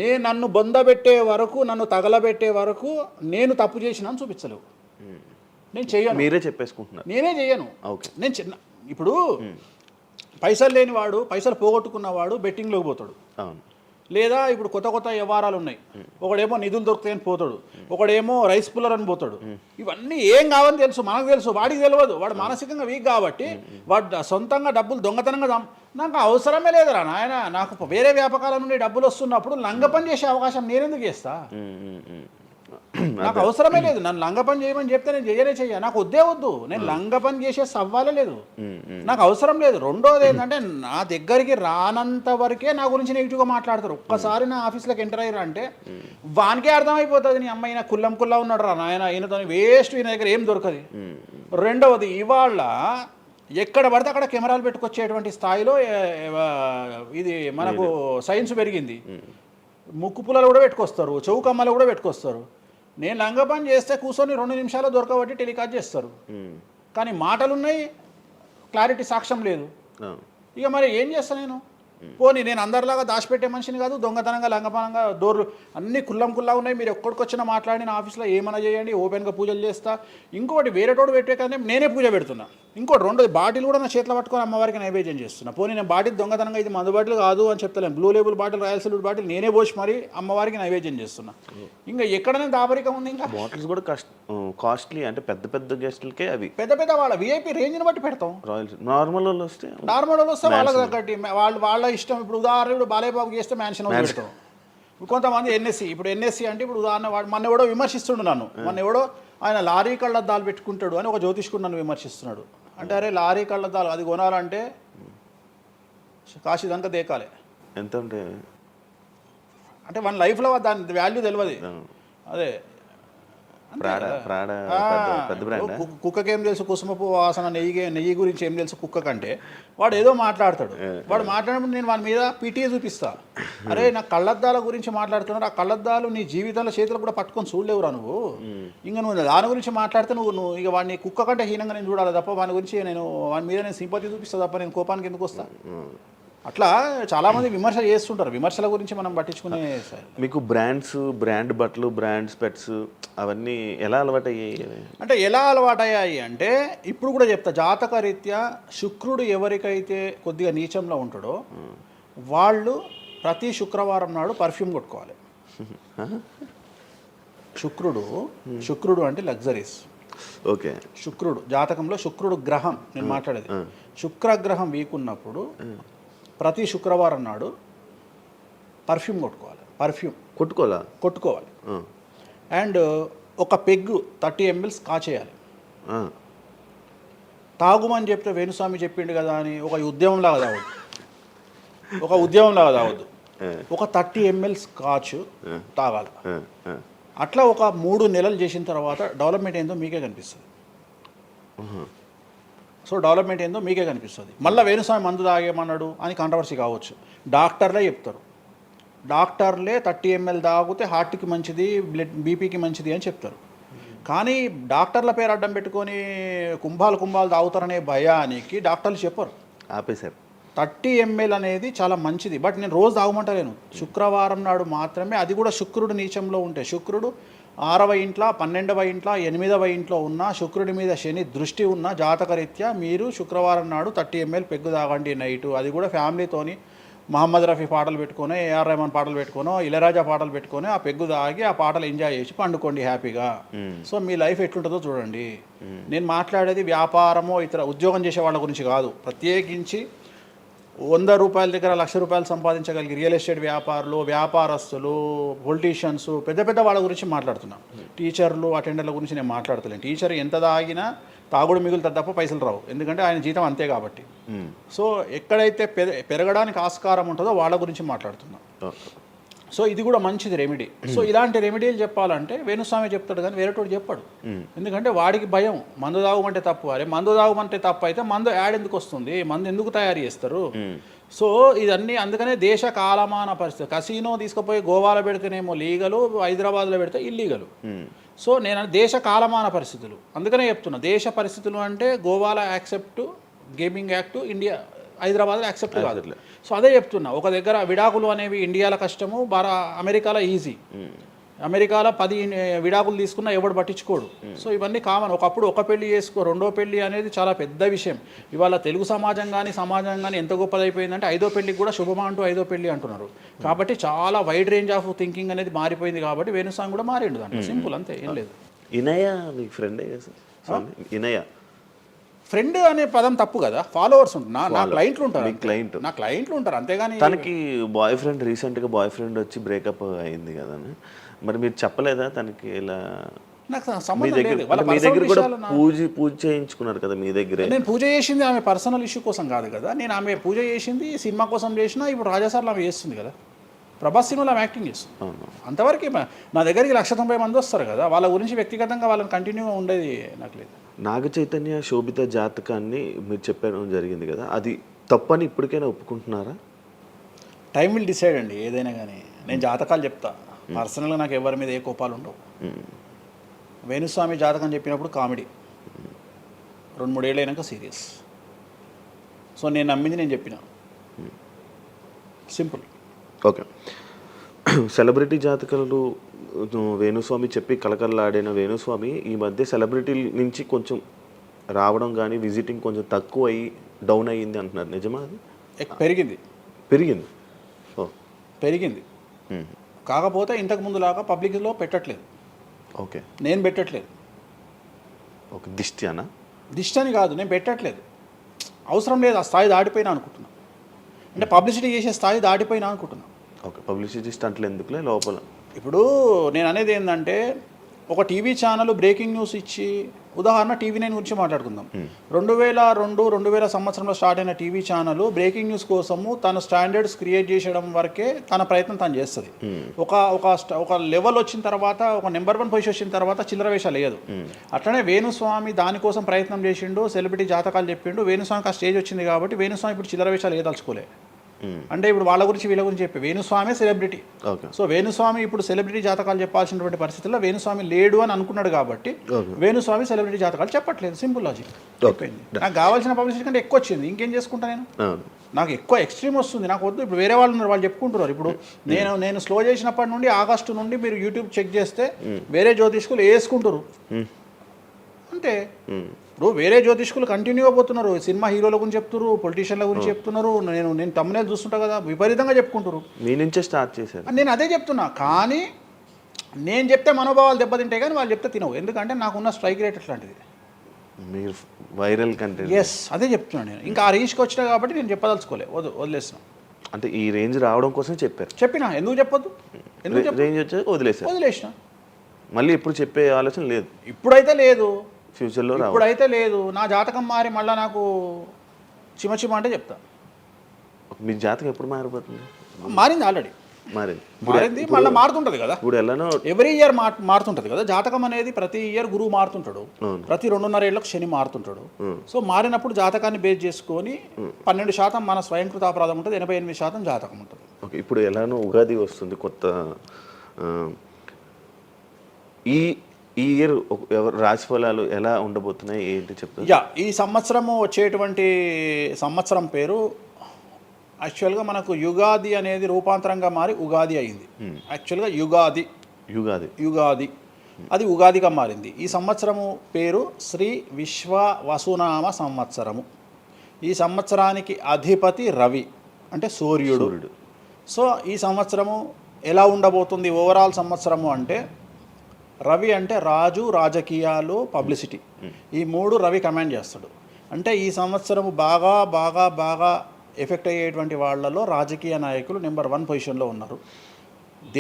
నేను నన్ను బొందబెట్టే వరకు, నన్ను తగలబెట్టే వరకు నేను తప్పు చేసినా అని చూపించలేవు. నేను చెయ్యను. మీరే చెప్పేసుకుంటున్నారు. నేనే చెయ్యను. నేను ఇప్పుడు పైసలు లేనివాడు, పైసలు పోగొట్టుకున్నవాడు బెట్టింగ్లోకి పోతాడు. లేదా ఇప్పుడు కొత్త వ్యవహారాలు ఉన్నాయి. ఒకడేమో నిధులు దొరుకుతాయని పోతాడు, ఒకడేమో రైస్ పుల్లర్ అని పోతాడు. ఇవన్నీ ఏం కావని తెలుసు, మనకు తెలుసు, వాడికి తెలియదు. వాడు మానసికంగా వీక్ కాబట్టి వాడు సొంతంగా డబ్బులు దొంగతనంగా నాకు అవసరమే లేదురా నాయన. నాకు వేరే వ్యాపకాల నుండి డబ్బులు వస్తున్నప్పుడు లంగ పని చేసే అవకాశం నేనెందుకు చేస్తా? నాకు అవసరమే లేదు. నన్ను లంగ పని చేయమని చెప్తే నేను చెయ్య. నాకు వద్దు. నేను లంగ పని చేసే సవ్వాలే లేదు, నాకు అవసరం లేదు. రెండోది ఏంటంటే నా దగ్గరికి రానంత వరకే నా గురించి నెగిటివ్గా మాట్లాడతారు. ఒక్కసారి నా ఆఫీస్లోకి ఎంటర్ అయ్యారు అంటే వానికే అర్థమైపోతుంది, నీ అమ్మాయి కుల్లా ఉన్నాడు రా నాయన, ఈయనతో వేస్ట్, ఈయన దగ్గర ఏం దొరకదు. రెండవది, ఇవాళ ఎక్కడ పడితే అక్కడ కెమెరాలు పెట్టుకొచ్చేటువంటి స్థాయిలో ఇది మనకు సైన్స్ పెరిగింది. ముక్కు పుల్లలు కూడా పెట్టుకొస్తారు, చౌకమ్మలు కూడా పెట్టుకొస్తారు. నేను లంగ పని చేస్తే కూర్చొని 2 నిమిషాలు దొరకబట్టి టెలికాస్ట్ చేస్తారు. కానీ మాటలున్నాయి, క్లారిటీ సాక్ష్యం లేదు. ఇక మరి ఏం చేస్తాను నేను? పోనీ నేను అందరిలాగా దాచిపెట్టే మనిషిని కాదు, దొంగతనంగా లంగపనంగా డోర్లు అన్నీ కుల్లా ఉన్నాయి. మీరు ఎక్కడికొచ్చినా మాట్లాడి నా ఆఫీస్లో ఏమైనా చేయండి, ఓపెన్గా పూజలు చేస్తా. ఇంకోటి వేరేటోడు పెట్టే కానీ నేనే పూజ పెడుతున్నా. ఇంకోటి రెండోది, బాటిల్ కూడా నా చేతిలో పట్టుకొని అమ్మవారికి నైవేద్యం చేస్తున్నా. పోనీ నేను బాటిల్ దొంగతనంగా ఇది మందు బాటిల్ కాదు అని చెప్తలేను, blue label bottle, royal salute bottle నేనే పోసి మరి అమ్మవారికి నైవేద్యం చేస్తున్నా. ఇంకా ఎక్కడనే దాపరికం ఉంది? ఇంకా బాటిల్స్ కూడా కాస్ట్లీ, అంటే పెద్ద గెస్టులకే అవి పెద్ద వాళ్ళ విఐపీ రేంజ్ని బట్టి పెడతాం. నార్మల్ వాళ్ళు వస్తే వాళ్ళకి తగ్గట్టి వాళ్ళ ఇష్టం. ఇప్పుడు ఉదాహరణ బాలేబాబు చేస్తే మ్యాన్షన్ పెడతాం. ఇప్పుడు కొంతమంది ఎన్ఎస్సి అంటే ఇప్పుడు ఉదాహరణ మొన్న ఎవడో విమర్శిస్తుండు నన్ను. మొన్న ఎవడో ఆయన లారీ కళ్ళద్దాలు పెట్టుకుంటాడు అని ఒక జ్యోతిష్కుడు నన్ను విమర్శిస్తున్నాడు. అంటే అరే లారీ కళ్ళద్దాలు అది కొనాలంటే కాశీదంతా దేకాలి. ఎంత అంటే మన లైఫ్లో దాని వాల్యూ తెలియదు. అదే కుక్కకేం తెలుసు కుసుమపు వాసన, నెయ్యి గురించి ఏం తెలుసు కుక్క కంటే. వాడు ఏదో మాట్లాడతాడు. వాడు మాట్లాడినప్పుడు నేను వాడి మీద పీటీఏ చూపిస్తా. అరే నా కళ్ళద్దాల గురించి మాట్లాడుతున్నాడు, ఆ కళ్ళద్దాలు నీ జీవితంలో చేతులు కూడా పట్టుకొని చూడలేవురా నువ్వు. ఇంకా నువ్వు దాని గురించి మాట్లాడితే నువ్వు ఇక వాడిని కుక్క కంటే హీనంగా నేను చూడాలి తప్ప వాని గురించి వాని మీద నేను సింపతి చూపిస్తా తప్ప నేను కోపానికి ఎందుకు వస్తా? అట్లా చాలామంది విమర్శ చేస్తుంటారు. విమర్శల గురించి మనం పట్టించుకునే. మీకు బ్రాండ్ బట్టలు, బ్రాండ్ స్పెట్స్ అవన్నీ ఎలా అలవాటయ్యాయి? అంటే ఎలా అలవాటయ్యాయి అంటే ఇప్పుడు కూడా చెప్తా, జాతక రీత్యా శుక్రుడు ఎవరికైతే కొద్దిగా నీచంలో ఉంటాడో వాళ్ళు ప్రతి శుక్రవారం నాడు పర్ఫ్యూమ్ కొట్టుకోవాలి. శుక్రుడు అంటే లగ్జరీస్. ఓకే. శుక్రుడు జాతకంలో శుక్రుడు గ్రహం నేను మాట్లాడేది. శుక్రగ్రహం వీక్ ఉన్నప్పుడు ప్రతి శుక్రవారం నాడు పర్ఫ్యూమ్ కొట్టుకోవాలి. అండ్ ఒక పెగ్గు 30 ml కాచేయాలి. తాగుమని చెప్తే వేణుస్వామి చెప్పిండు కదా అని ఒక ఉద్యమంలాగా తాగొద్దు. ఒక 30 ml స్కాచ్ తాగాలి. అట్లా ఒక 3 నెలలు చేసిన తర్వాత డెవలప్మెంట్ ఏందో మీకే కనిపిస్తుంది. డెవలప్మెంట్ ఏందో మీకే కనిపిస్తుంది. మళ్ళీ వేణుస్వామి మందు తాగేమన్నాడు అని కాంట్రవర్సీ కావచ్చు. డాక్టర్లే చెప్తారు, 30 ml తాగితే హార్ట్కి మంచిది, బీపీకి మంచిది అని చెప్తారు. కానీ డాక్టర్ల పేరు అడ్డం పెట్టుకొని కుంభాలు తాగుతారనే భయానికి డాక్టర్లు చెప్పరు. ఆపేశారు. 30 ml అనేది చాలా మంచిది. బట్ నేను రోజు తాగమంటలేను. శుక్రవారం నాడు మాత్రమే, అది కూడా శుక్రుడు నీచంలో ఉంటే, శుక్రుడు 6వ ఇంట్లో, 12వ ఇంట్లో, 8వ ఇంట్లో ఉన్న శుక్రుడి మీద శని దృష్టి ఉన్న జాతకరీత్యా మీరు శుక్రవారం నాడు 30 ml పెగ్గు తాగండి నైటు. అది కూడా ఫ్యామిలీతోని మహమ్మద్ రఫీ పాటలు పెట్టుకొని, ఏఆర్ రెహమాన్ పాటలు పెట్టుకొని, ఇళయరాజా పాటలు పెట్టుకొని ఆ పెగ్గు తాగి ఆ పాటలు ఎంజాయ్ చేసి పండుకోండి హ్యాపీగా. సో మీ లైఫ్ ఎట్లుంటుందో చూడండి. నేను మాట్లాడేది వ్యాపారమో ఇతర ఉద్యోగం చేసే వాళ్ళ గురించి కాదు. ప్రత్యేకించి 100 రూపాయల దగ్గర 1,00,000 రూపాయలు సంపాదించగలిగి రియల్ ఎస్టేట్ వ్యాపారులు, వ్యాపారస్తులు, పొలిటీషియన్స్, పెద్ద పెద్ద వాళ్ళ గురించి మాట్లాడుతున్నాను. టీచర్లు, అటెండర్ల గురించి నేను మాట్లాడతలేను. టీచర్ ఎంత తాగినా తాగుడు మిగులుతుంది తప్ప పైసలు రావు, ఎందుకంటే ఆయన జీతం అంతే కాబట్టి. సో ఎక్కడైతే పెరగడానికి ఆస్కారం ఉంటుందో వాళ్ళ గురించి మాట్లాడుతున్నాం. సో ఇది కూడా మంచిది రెమెడీ. సో ఇలాంటి రెమెడీలు చెప్పాలంటే వేణుస్వామి చెప్తాడు కానీ వేరేటోడు చెప్పాడు. ఎందుకంటే వాడికి భయం, మందు తాగమంటే తప్పు. అరే మందు తాగమంటే తప్పు అయితే మందు యాడ్ ఎందుకు వస్తుంది, మందు ఎందుకు తయారు చేస్తారు? సో ఇదన్నీ అందుకనే దేశ కాలమాన పరిస్థితి. కసినో తీసుకుపోయి గోవాలో పెడితేనేమో లీగలు, హైదరాబాద్లో పెడితే ఇల్లీగలు. సో నేను దేశ కాలమాన పరిస్థితులు అందుకనే చెప్తున్నా. దేశ పరిస్థితులు అంటే గోవాలో యాక్సెప్ట్ గేమింగ్ యాక్ట్, ఇండియా హైదరాబాద్లో యాక్సెప్ట్ కాదు. సో అదే చెప్తున్నా. ఒక దగ్గర విడాకులు అనేవి ఇండియాలో కష్టము, అమెరికాలో ఈజీ. అమెరికాలో 10 విడాకులు తీసుకున్నా ఎవడు పట్టించుకోడు. సో ఇవన్నీ కామన్. ఒకప్పుడు ఒక పెళ్లి చేసుకో, రెండో పెళ్లి అనేది చాలా పెద్ద విషయం. ఇవాళ తెలుగు సమాజం కానీ ఎంత గొప్పదైపోయిందంటే 5వ పెళ్లికి కూడా శుభమా అంటూ 5వ పెళ్లి అంటున్నారు. కాబట్టి చాలా వైడ్ రేంజ్ ఆఫ్ థింకింగ్ అనేది మారిపోయింది. కాబట్టి వేణుస్వామి కూడా మారిండు దాంట్లో. సింపుల్, అంతే, ఏం లేదు. ఇనయ మీ ఫ్రెండే సార్? ఇనయ ఫ్రెండ్ అనే పదం తప్పు కదా. ఫాలోవర్స్ ఉంటారు, నా క్లయింట్లు ఉంటారు, నా క్లయింట్లు ఉంటారు, అంతేగాని. తనకి బాయ్ ఫ్రెండ్ రీసెంట్గా బాయ్ ఫ్రెండ్ వచ్చి బ్రేకప్ అయింది కదా, మరి మీరు చెప్పలేదా తనకి? ఇలా నాకు సంబంధం లేదు. మీ దగ్గర కూడా పూజ చేయించుకున్నారు కదా మీ దగ్గర. నేను పూజ చేసింది ఆమె పర్సనల్ ఇష్యూ కోసం కాదు కదా. నేను ఆమె పూజ చేసింది సినిమా కోసం చేసినా. ఇప్పుడు రాజాసార్లు ఆమె చేస్తుంది కదా, ప్రభాస్ సినిమాలో ఆమె యాక్టింగ్ చేస్తుంది. అంతవరకు నా దగ్గరికి 190 మంది వస్తారు కదా, వాళ్ళ గురించి వ్యక్తిగతంగా వాళ్ళని కంటిన్యూగా ఉండేది నాకు లేదు. నాగ చైతన్య శోభిత జాతకాన్ని మీరు చెప్పడం జరిగింది కదా, అది తప్పని ఇప్పటికైనా ఒప్పుకుంటున్నారా? టైం విల్ డిసైడ్ అండి ఏదైనా కానీ. నేను జాతకాలు చెప్తా, పర్సనల్గా నాకు ఎవరి మీద ఏ కోపాలు ఉండవు. వేణుస్వామి జాతకం చెప్పినప్పుడు కామెడీ, 2-3 ఏళ్ళు అయినాక సీరియస్. సో నేను నమ్మింది నేను చెప్పిన, సింపుల్. ఓకే. సెలబ్రిటీ జాతకాలు వేణుస్వామి చెప్పి కలకల్లాడిన వేణుస్వామి ఈ మధ్య సెలబ్రిటీల నుంచి కొంచెం రావడం కానీ విజిటింగ్ కొంచెం తక్కువ అయ్యి డౌన్ అయ్యింది అంటున్నారు, నిజమా? అది పెరిగింది. కాకపోతే ఇంతకు ముందులాగా పబ్లిక్లో పెట్టట్లేదు. ఓకే, నేను పెట్టట్లేదు. ఓకే, దిష్టి అని కాదు, నేను పెట్టట్లేదు. అవసరం లేదు, ఆ స్థాయి దాటిపోయినా అనుకుంటున్నా. అంటే పబ్లిసిటీ చేసే స్థాయి దాటిపోయినా అనుకుంటున్నా. ఓకే, పబ్లిసిటీ స్టంట్లు ఎందుకులే లోపల. ఇప్పుడు నేను అనేది ఏంటంటే, ఒక టీవీ ఛానల్ బ్రేకింగ్ న్యూస్ ఇచ్చి, ఉదాహరణ TV9 గురించి మాట్లాడుకుందాం. 2002-2000 సంవత్సరంలో స్టార్ట్ అయిన టీవీ ఛానల్ బ్రేకింగ్ న్యూస్ కోసము తన స్టాండర్డ్స్ క్రియేట్ చేయడం వరకే తన ప్రయత్నం తను చేస్తుంది. ఒక లెవెల్ వచ్చిన తర్వాత, ఒక నెంబర్ 1 పొజిషన్ వచ్చిన తర్వాత చిల్లర వేషాలు లేదు. అట్లనే వేణుస్వామి దానికోసం ప్రయత్నం చేసిండు, సెలబ్రిటీ జాతకాలు చెప్పిండు. వేణుస్వామికి ఆ స్టేజ్ వచ్చింది కాబట్టి వేణుస్వామి ఇప్పుడు చిల్లర వేషాలు ఏదలుచుకోలే. అంటే ఇప్పుడు వాళ్ళ గురించి వీళ్ళ గురించి చెప్పి వేణుస్వామి సెలబ్రిటీ. సో వేణుస్వామి ఇప్పుడు సెలబ్రిటీ జాతకాలు చెప్పాల్సినటువంటి పరిస్థితుల్లో వేణుస్వామి లేడు అని అనుకున్నాడు కాబట్టి వేణుస్వామి సెలబ్రిటీ జాతకాలు చెప్పట్లేదు. Simple logic. నాకు కావాల్సిన పబ్లిసిటీ కంటే ఎక్కువ వచ్చింది, ఇంకేం చేసుకుంటా నేను? నాకు ఎక్కువ ఎక్స్ట్రీమ్ వస్తుంది, నాకు వద్దు. ఇప్పుడు వేరే వాళ్ళు ఉన్నారు, వాళ్ళు చెప్పుకుంటున్నారు. ఇప్పుడు నేను స్లో చేసినప్పటి నుండి ఆగస్టు నుండి మీరు యూట్యూబ్ చెక్ చేస్తే వేరే జ్యోతిష్కులు వేసుకుంటారు అంతే. ఇప్పుడు వేరే జ్యోతిష్కులు కంటిన్యూగా పోతున్నారు, సినిమా హీరోల గురించి చెప్తున్నారు, పొలిటీషియన్ల గురించి చెప్తున్నారు. నేను తమ్మునేలు చూస్తుంటా కదా, విపరీతంగా చెప్పుకుంటారు. మీ నుంచే స్టార్ట్ చేశారు. నేను అదే చెప్తున్నా. కానీ నేను చెప్తే మనోభావాలు దెబ్బతింటాయి, కానీ వాళ్ళు చెప్తే తినవు. ఎందుకంటే నాకున్న స్ట్రైక్ రేట్ అట్లాంటిది. మీరు వైరల్ కంటెంట్. ఎస్, అదే చెప్తున్నాను నేను. ఇంకా ఆ రీచ్కి వచ్చినా కాబట్టి నేను చెప్పదలుచుకోలే, వదిలేసిన. అంటే ఈ రేంజ్ రావడం కోసం చెప్పినా. ఎందుకు చెప్పొద్దు? రేంజ్ వచ్చాక వదిలేసిన. మళ్ళీ ఇప్పుడు చెప్పే ఆలోచన లేదు. ఇప్పుడైతే లేదు, ఫ్యూచర్లో ఇప్పుడైతే లేదు. నా జాతకం మారి మళ్ళీ నాకు చిమ అంటే చెప్తా. మీ జాతకం ఎప్పుడు మారిపోతుంది? మారింది, ఆల్రెడీ మారింది, మళ్ళీ మారుతుంటుంది కదా. ఇప్పుడు ఎలానో ఎవ్రీ ఇయర్ మారుతుంటుంది కదా జాతకం అనేది. ప్రతి ఇయర్ గురువు మారుతుంటాడు, ప్రతి 2.5 ఏళ్ళకు శని మారుతుంటాడు. సో మారినప్పుడు జాతకాన్ని బేస్ చేసుకొని 12% మన స్వయంకృత అపరాధం ఉంటుంది, 88% జాతకం ఉంటుంది. ఓకే, ఇప్పుడు ఎలానో ఉగాది వస్తుంది, కొత్త ఈ ఇయర్ రాశి ఫలాలు ఎలా ఉండబోతున్నాయి ఏంటి చెప్తారు? ఈ సంవత్సరము వచ్చేటువంటి సంవత్సరం పేరు యాక్చువల్గా మనకు యుగాది అనేది రూపాంతరంగా మారి ఉగాది అయింది. యాక్చువల్గా యుగాది యుగాది అది ఉగాదిగా మారింది. ఈ సంవత్సరము పేరు శ్రీ విశ్వ వసునామ సంవత్సరము. ఈ సంవత్సరానికి అధిపతి రవి అంటే సూర్యుడు. సో ఈ సంవత్సరము ఎలా ఉండబోతుంది ఓవరాల్ సంవత్సరము అంటే, రవి అంటే రాజు, రాజకీయాలు, పబ్లిసిటీ, ఈ మూడు రవి కమాండ్ చేస్తాడు. అంటే ఈ సంవత్సరము బాగా బాగా బాగా ఎఫెక్ట్ అయ్యేటువంటి వాళ్ళలో రాజకీయ నాయకులు నెంబర్ 1 పొజిషన్లో ఉన్నారు.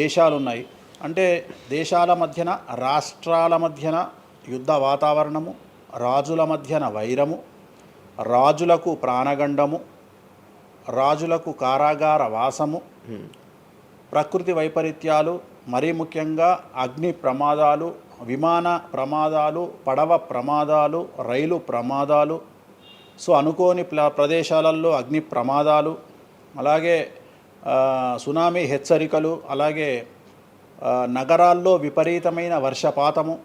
దేశాలు ఉన్నాయి, అంటే దేశాల మధ్యన, రాష్ట్రాల మధ్యన యుద్ధ వాతావరణము, రాజుల మధ్యన వైరము, రాజులకు ప్రాణగండము, రాజులకు కారాగార వాసము, ప్రకృతి వైపరీత్యాలు, మరీ ముఖ్యంగా అగ్ని ప్రమాదాలు, విమాన ప్రమాదాలు, పడవ ప్రమాదాలు, రైలు ప్రమాదాలు, సో అనుకోని ప్రదేశాలలో అగ్ని ప్రమాదాలు, అలాగే సునామీ హెచ్చరికలు, అలాగే నగరాల్లో విపరీతమైన వర్షపాతము,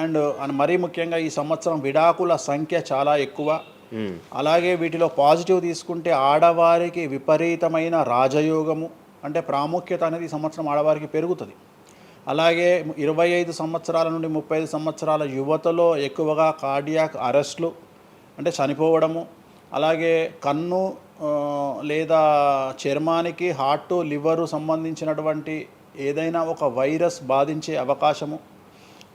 అండ్ మరీ ముఖ్యంగా ఈ సంవత్సరం విడాకుల సంఖ్య చాలా ఎక్కువ. అలాగే వీటిలో పాజిటివ్ తీసుకుంటే ఆడవారికి విపరీతమైన రాజయోగము, అంటే ప్రాముఖ్యత అనేది ఈ సంవత్సరం ఆడవారికి పెరుగుతుంది. అలాగే 25 సంవత్సరాల నుండి 35 సంవత్సరాల యువతలో ఎక్కువగా కార్డియాక్ అరెస్ట్లు అంటే చనిపోవడము, అలాగే కన్ను లేదా చర్మానికి హార్ట్, లివరు సంబంధించినటువంటి ఏదైనా ఒక వైరస్ బాధించే అవకాశము.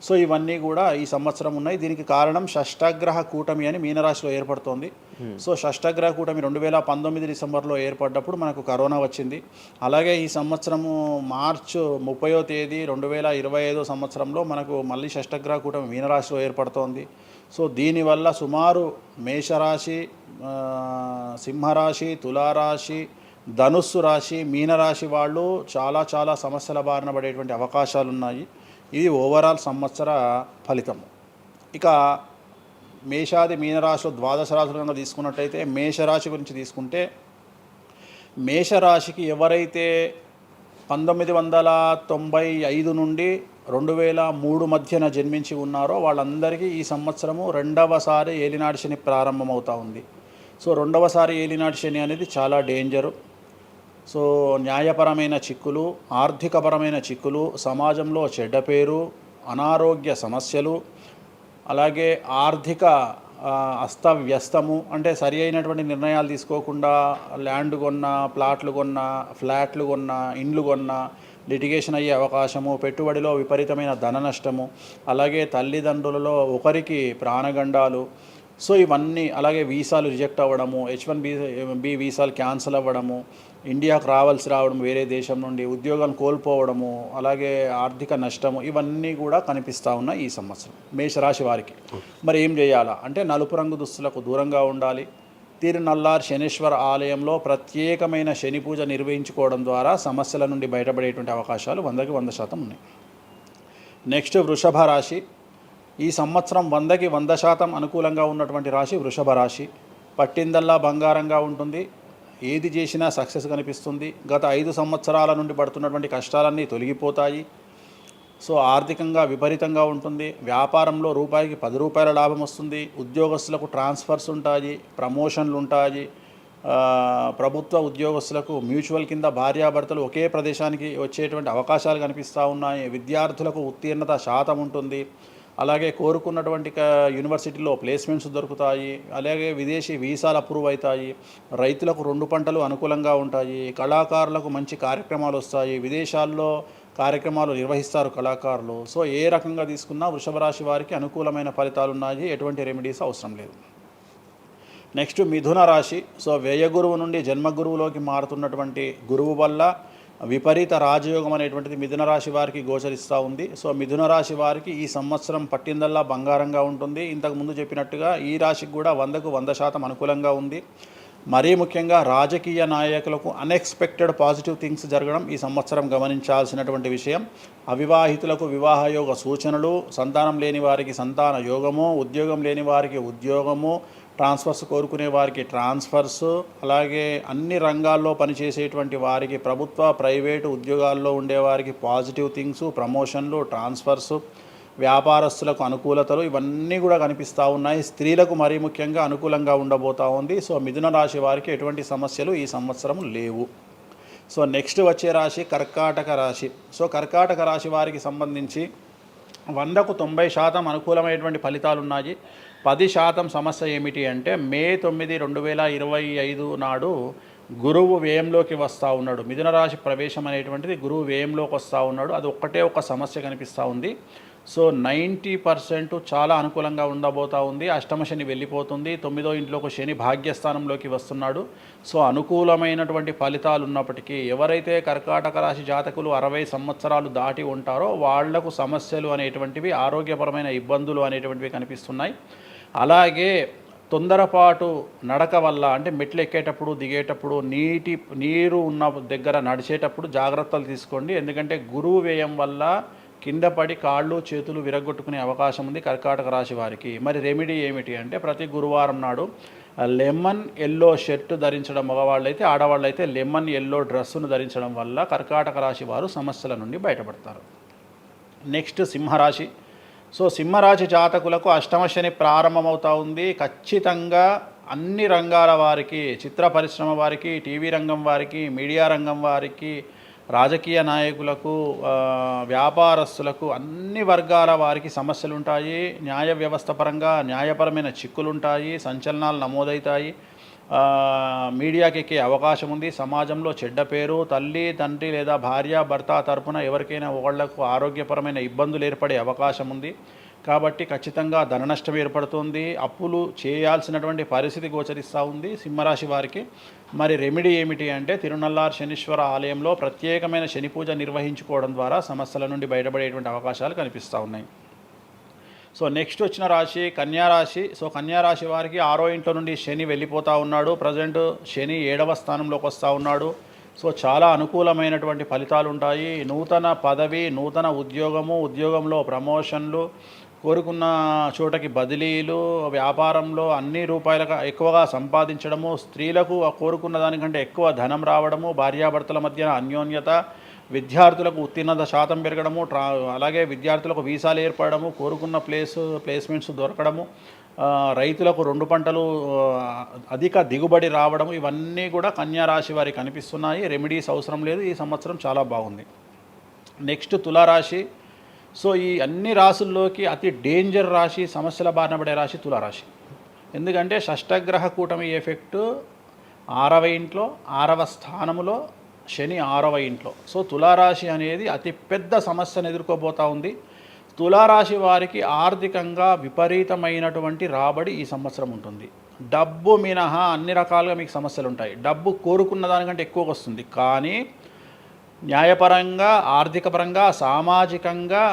సో ఇవన్నీ కూడా ఈ సంవత్సరం ఉన్నాయి. దీనికి కారణం షష్ఠగ్రహ కూటమి అని మీనరాశిలో ఏర్పడుతోంది. సో షష్ఠగ్రహ కూటమి 2019 డిసెంబర్లో ఏర్పడ్డప్పుడు మనకు కరోనా వచ్చింది. అలాగే ఈ సంవత్సరము మార్చి 30వ తేదీ 2025 సంవత్సరంలో మనకు మళ్ళీ షష్ఠగ్రహ కూటమి మీనరాశిలో ఏర్పడుతోంది. సో దీనివల్ల సుమారు మేషరాశి, సింహరాశి, తులారాశి, ధనుస్సు రాశి, మీనరాశి వాళ్ళు చాలా చాలా సమస్యల బారిన పడేటువంటి అవకాశాలు ఉన్నాయి. ఇది ఓవరాల్ సంవత్సర ఫలితము. ఇక మేషాది మీనరాశిలో ద్వాదశ రాశులను తీసుకున్నట్టయితే మేషరాశి గురించి తీసుకుంటే, మేషరాశికి ఎవరైతే 1995 నుండి 2003 మధ్యన జన్మించి ఉన్నారో వాళ్ళందరికీ ఈ సంవత్సరము 2వసారి ఏలినాటి శని ప్రారంభమవుతూ ఉంది. సో 2వసారి ఏలినాటి శని అనేది చాలా డేంజరు. సో న్యాయపరమైన చిక్కులు, ఆర్థికపరమైన చిక్కులు, సమాజంలో చెడ్డ పేరు, అనారోగ్య సమస్యలు, అలాగే ఆర్థిక అస్తవ్యస్తము, అంటే సరి అయినటువంటి నిర్ణయాలు తీసుకోకుండా ల్యాండ్ కొన్నా, ప్లాట్లు కొన్నా, ఫ్లాట్లు కొన్నా, ఇండ్లు కొన్నా లిటిగేషన్ అయ్యే అవకాశము, పెట్టుబడిలో విపరీతమైన ధన నష్టము, అలాగే తల్లిదండ్రులలో ఒకరికి ప్రాణగండాలు. సో ఇవన్నీ, అలాగే వీసాలు రిజెక్ట్ అవ్వడము, H1B వీసాలు క్యాన్సిల్ అవ్వడము, ఇండియాకు రావడం వేరే దేశం నుండి, ఉద్యోగాలు కోల్పోవడము, అలాగే ఆర్థిక నష్టము, ఇవన్నీ కూడా కనిపిస్తూ ఉన్నాయి ఈ సంవత్సరం మేషరాశి వారికి. మరి ఏం చేయాలా అంటే, నలుపు రంగు దుస్తులకు దూరంగా ఉండాలి. తిరునల్లార్ శనీశ్వర ఆలయంలో ప్రత్యేకమైన శని పూజ నిర్వహించుకోవడం ద్వారా సమస్యల నుండి బయటపడేటువంటి అవకాశాలు 100కి 100% ఉన్నాయి. నెక్స్ట్ వృషభ రాశి. ఈ సంవత్సరం 100కి 100% అనుకూలంగా ఉన్నటువంటి రాశి వృషభ రాశి. పట్టిందల్లా బంగారంగా ఉంటుంది, ఏది చేసినా సక్సెస్ కనిపిస్తుంది. గత 5 సంవత్సరాల నుండి పడుతున్నటువంటి కష్టాలన్నీ తొలగిపోతాయి. సో ఆర్థికంగా విపరీతంగా ఉంటుంది. వ్యాపారంలో రూపాయికి 10 రూపాయల లాభం వస్తుంది. ఉద్యోగస్తులకు ట్రాన్స్ఫర్స్ ఉంటాయి, ప్రమోషన్లు ఉంటాయి. ప్రభుత్వ ఉద్యోగస్తులకు మ్యూచువల్ కింద భార్యాభర్తలు ఒకే ప్రదేశానికి వచ్చేటువంటి అవకాశాలు కనిపిస్తూ ఉన్నాయి. విద్యార్థులకు ఉత్తీర్ణత శాతం ఉంటుంది. అలాగే కోరుకున్నటువంటి యూనివర్సిటీలో ప్లేస్మెంట్స్ దొరుకుతాయి. అలాగే విదేశీ వీసాలు అప్రూవ్ అవుతాయి. రైతులకు 2 పంటలు అనుకూలంగా ఉంటాయి. కళాకారులకు మంచి కార్యక్రమాలు వస్తాయి. విదేశాల్లో కార్యక్రమాలు నిర్వహిస్తారు కళాకారులు. సో ఏ రకంగా తీసుకున్నా వృషభ రాశి వారికి అనుకూలమైన ఫలితాలు ఉన్నాయి. ఎటువంటి రెమెడీస్ అవసరం లేదు. నెక్స్ట్ మిథున రాశి. సో వ్యయ గురువు నుండి జన్మ గురువులోకి మారుతున్నటువంటి గురువు వల్ల విపరీత రాజయోగం అనేటువంటిది మిథున రాశి వారికి గోచరిస్తూ ఉంది. సో మిథున రాశి వారికి ఈ సంవత్సరం పట్టిందల్లా బంగారంగా ఉంటుంది. ఇంతకుముందు చెప్పినట్టుగా ఈ రాశికి కూడా 100కు 100% అనుకూలంగా ఉంది. మరీ ముఖ్యంగా రాజకీయ నాయకులకు అన్ఎక్స్పెక్టెడ్ పాజిటివ్ థింగ్స్ జరగడం ఈ సంవత్సరం గమనించాల్సినటువంటి విషయం. అవివాహితులకు వివాహయోగ సూచనలు, సంతానం లేని వారికి సంతాన యోగము, ఉద్యోగం లేని వారికి ఉద్యోగము, ట్రాన్స్ఫర్స్ కోరుకునే వారికి ట్రాన్స్ఫర్స్, అలాగే అన్ని రంగాల్లో పనిచేసేటువంటి వారికి, ప్రభుత్వ ప్రైవేటు ఉద్యోగాల్లో ఉండేవారికి పాజిటివ్ థింగ్స్, ప్రమోషన్లు, ట్రాన్స్ఫర్స్. వ్యాపారస్తులకు అనుకూలతలు ఇవన్నీ కూడా కనిపిస్తూ ఉన్నాయి. స్త్రీలకు మరీ ముఖ్యంగా అనుకూలంగా ఉండబోతూ ఉంది. సో మిథున రాశి వారికి ఎటువంటి సమస్యలు ఈ సంవత్సరం లేవు. సో నెక్స్ట్ వచ్చే రాశి కర్కాటక రాశి. సో కర్కాటక రాశి వారికి సంబంధించి 100కు 90% అనుకూలమైనటువంటి ఫలితాలు ఉన్నాయి. 10% సమస్య ఏమిటి అంటే మే 9, 2025 నాడు గురువు వ్యయంలోకి వస్తూ ఉన్నాడు. మిథున రాశి ప్రవేశం అనేటువంటిది గురువు వ్యయంలోకి వస్తూ ఉన్నాడు. అది ఒక్కటే ఒక సమస్య కనిపిస్తూ ఉంది. సో 90% చాలా అనుకూలంగా ఉండబోతూ ఉంది. అష్టమ శని వెళ్ళిపోతుంది. 9వ ఇంట్లోకి శని భాగ్యస్థానంలోకి వస్తున్నాడు. సో అనుకూలమైనటువంటి ఫలితాలు ఉన్నప్పటికీ ఎవరైతే కర్కాటక రాశి జాతకులు 60 సంవత్సరాలు దాటి ఉంటారో వాళ్లకు సమస్యలు అనేటువంటివి, ఆరోగ్యపరమైన ఇబ్బందులు అనేటువంటివి కనిపిస్తున్నాయి. అలాగే తొందరపాటు నడక వల్ల అంటే మెట్లు ఎక్కేటప్పుడు దిగేటప్పుడు నీరు ఉన్న దగ్గర నడిచేటప్పుడు జాగ్రత్తలు తీసుకోండి. ఎందుకంటే గురువు వ్యయం వల్ల కింద పడి కాళ్ళు చేతులు విరగొట్టుకునే అవకాశం ఉంది కర్కాటక రాశి వారికి. మరి రెమెడీ ఏమిటి అంటే ప్రతి గురువారం నాడు లెమన్ ఎల్లో షర్ట్ ధరించడం మగవాళ్ళైతే, ఆడవాళ్ళైతే లెమన్ ఎల్లో డ్రెస్సును ధరించడం వల్ల కర్కాటక రాశి వారు సమస్యల నుండి బయటపడతారు. నెక్స్ట్ సింహరాశి. సో సింహరాశి జాతకులకు అష్టమ శని ప్రారంభమవుతూ ఉంది. ఖచ్చితంగా అన్ని రంగాల వారికి, చిత్ర పరిశ్రమ వారికి, టీవీ రంగం వారికి, మీడియా రంగం వారికి, రాజకీయ నాయకులకు, వ్యాపారస్తులకు, అన్ని వర్గాల వారికి సమస్యలు ఉంటాయి. న్యాయ వ్యవస్థ పరంగా న్యాయపరమైన చిక్కులు ఉంటాయి. సంచలనాలు నమోదవుతాయి. మీడియాకి ఎక్కే అవకాశం ఉంది. సమాజంలో చెడ్డ పేరు, తల్లి తండ్రి లేదా భార్య భర్త తరపున ఎవరికైనా ఒకళ్లకు ఆరోగ్యపరమైన ఇబ్బందులు ఏర్పడే అవకాశం ఉంది. కాబట్టి ఖచ్చితంగా ధన నష్టం ఏర్పడుతుంది. అప్పులు చేయాల్సినటువంటి పరిస్థితి గోచరిస్తూ ఉంది సింహరాశి వారికి. మరి రెమెడీ ఏమిటి అంటే తిరునల్లార్ శనీశ్వర ఆలయంలో ప్రత్యేకమైన శని పూజ నిర్వహించుకోవడం ద్వారా సమస్యల నుండి బయటపడేటువంటి అవకాశాలు కనిపిస్తూ ఉన్నాయి. సో నెక్స్ట్ వచ్చిన రాశి కన్యారాశి. సో కన్యారాశి వారికి 6వ ఇంట్లో నుండి శని వెళ్ళిపోతూ ఉన్నాడు. ప్రజెంట్ శని 7వ స్థానంలోకి వస్తూ ఉన్నాడు. సో చాలా అనుకూలమైనటువంటి ఫలితాలు ఉంటాయి. నూతన పదవి, నూతన ఉద్యోగంలో ప్రమోషన్లు, కోరుకున్న చోటకి బదిలీలు, వ్యాపారంలో అన్ని రూపాయలకు ఎక్కువగా సంపాదించడము, స్త్రీలకు కోరుకున్న దానికంటే ఎక్కువ ధనం రావడము, భార్యాభర్తల మధ్య అన్యోన్యత, విద్యార్థులకు ఉత్తీర్ణత శాతం పెరగడము, అలాగే విద్యార్థులకు వీసాలు ఏర్పడము, కోరుకున్న ప్లేస్మెంట్స్ దొరకడము, రైతులకు 2 పంటలు అధిక దిగుబడి రావడము, ఇవన్నీ కూడా కన్యా రాశి వారికి కనిపిస్తున్నాయి. రెమెడీస్ అవసరం లేదు. ఈ సంవత్సరం చాలా బాగుంది. నెక్స్ట్ తులారాశి. సో ఈ అన్ని రాశుల్లోకి అతి డేంజర్ రాశి, సమస్యల బారిన పడే రాశి తులారాశి. ఎందుకంటే షష్టగ్రహ కూటమి ఎఫెక్టు 6వ ఇంట్లో, 6వ స్థానములో శని 6వ ఇంట్లో. సో తులారాశి అనేది అతి పెద్ద సమస్యను ఎదుర్కోబోతూ ఉంది. తులారాశి వారికి ఆర్థికంగా విపరీతమైనటువంటి రాబడి ఈ సంవత్సరం ఉంటుంది. డబ్బు మినహా అన్ని రకాలుగా మీకు సమస్యలు ఉంటాయి. డబ్బు కోరుకున్న దానికంటే ఎక్కువగా వస్తుంది. కానీ న్యాయపరంగా, ఆర్థికపరంగా, సామాజికంగా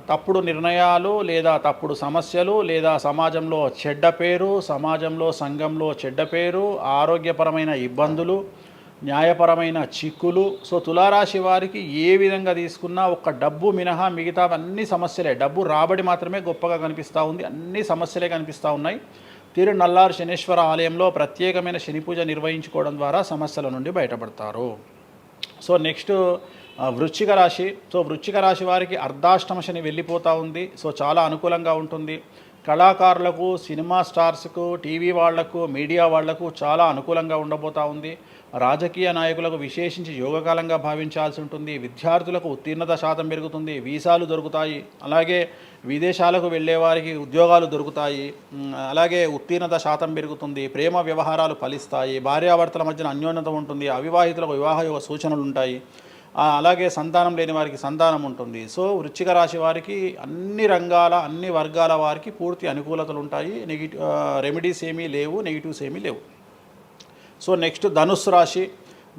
తప్పుడు నిర్ణయాలు లేదా తప్పుడు సమస్యలు లేదా సమాజంలో చెడ్డ పేరు, సమాజంలో సంఘంలో చెడ్డ పేరు, ఆరోగ్యపరమైన ఇబ్బందులు, న్యాయపరమైన చిక్కులు. సో తులారాశి వారికి ఏ విధంగా తీసుకున్నా ఒక్క డబ్బు మినహా మిగతా అన్ని సమస్యలే. డబ్బు రాబడి మాత్రమే గొప్పగా కనిపిస్తూ ఉంది. అన్ని సమస్యలే కనిపిస్తూ ఉన్నాయి. తిరునల్లార్ శనీశ్వర ఆలయంలో ప్రత్యేకమైన శని పూజ నిర్వహించుకోవడం ద్వారా సమస్యల నుండి బయటపడతారు. సో నెక్స్ట్ వృశ్చిక రాశి. సో వృశ్చిక రాశి వారికి అర్ధాష్టమ శని వెళ్ళిపోతూ ఉంది. సో చాలా అనుకూలంగా ఉంటుంది. కళాకారులకు, సినిమా స్టార్స్కు, టీవీ వాళ్లకు, మీడియా వాళ్లకు చాలా అనుకూలంగా ఉండబోతూ ఉంది. రాజకీయ నాయకులకు విశేషించి యోగకాలంగా భావించాల్సి ఉంటుంది. విద్యార్థులకు ఉత్తీర్ణత శాతం పెరుగుతుంది. వీసాలు దొరుకుతాయి. అలాగే విదేశాలకు వెళ్ళే వారికి ఉద్యోగాలు దొరుకుతాయి. అలాగే ఉత్తీర్ణత శాతం పెరుగుతుంది. ప్రేమ వ్యవహారాలు ఫలిస్తాయి. భార్యాభర్తల మధ్యన అన్యోన్యత ఉంటుంది. అవివాహితులకు వివాహ యోగ సూచనలు ఉంటాయి. అలాగే సంతానం లేని వారికి సంతానం ఉంటుంది. సో వృశ్చిక రాశి వారికి అన్ని రంగాల, అన్ని వర్గాల వారికి పూర్తి అనుకూలతలు ఉంటాయి. రెమెడీస్ ఏమీ లేవు, నెగిటివ్స్ ఏమీ లేవు. సో నెక్స్ట్ ధనుస్సు రాశి.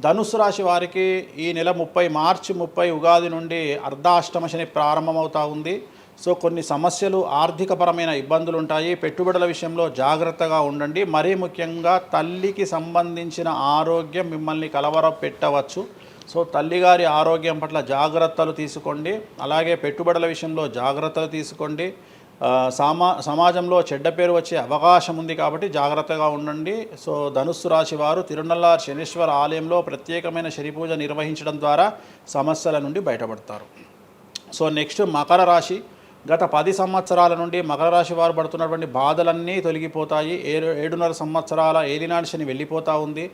ధనుస్సు రాశి వారికి ఈ నెల మార్చి 30 ఉగాది నుండి అర్ధాష్టమ శని ప్రారంభమవుతూ ఉంది. సో కొన్ని సమస్యలు, ఆర్థికపరమైన ఇబ్బందులు ఉంటాయి. పెట్టుబడుల విషయంలో జాగ్రత్తగా ఉండండి. మరీ ముఖ్యంగా తల్లికి సంబంధించిన ఆరోగ్యం మిమ్మల్ని కలవరపెట్టవచ్చు. సో తల్లిగారి ఆరోగ్యం పట్ల జాగ్రత్తలు తీసుకోండి. అలాగే పెట్టుబడుల విషయంలో జాగ్రత్తలు తీసుకోండి. సమాజంలో చెడ్డ పేరు వచ్చే అవకాశం ఉంది కాబట్టి జాగ్రత్తగా ఉండండి. సో ధనుస్సు రాశి వారు తిరునల్లార్ శనీశ్వర ఆలయంలో ప్రత్యేకమైన శని పూజ నిర్వహించడం ద్వారా సమస్యల నుండి బయటపడతారు. సో నెక్స్ట్ మకర రాశి. గత 10 సంవత్సరాల నుండి మకర రాశి వారు పడుతున్నటువంటి బాధలన్నీ తొలగిపోతాయి. 7.5 సంవత్సరాల ఏలినాటి శని వెళ్ళిపోతూ ఉంది.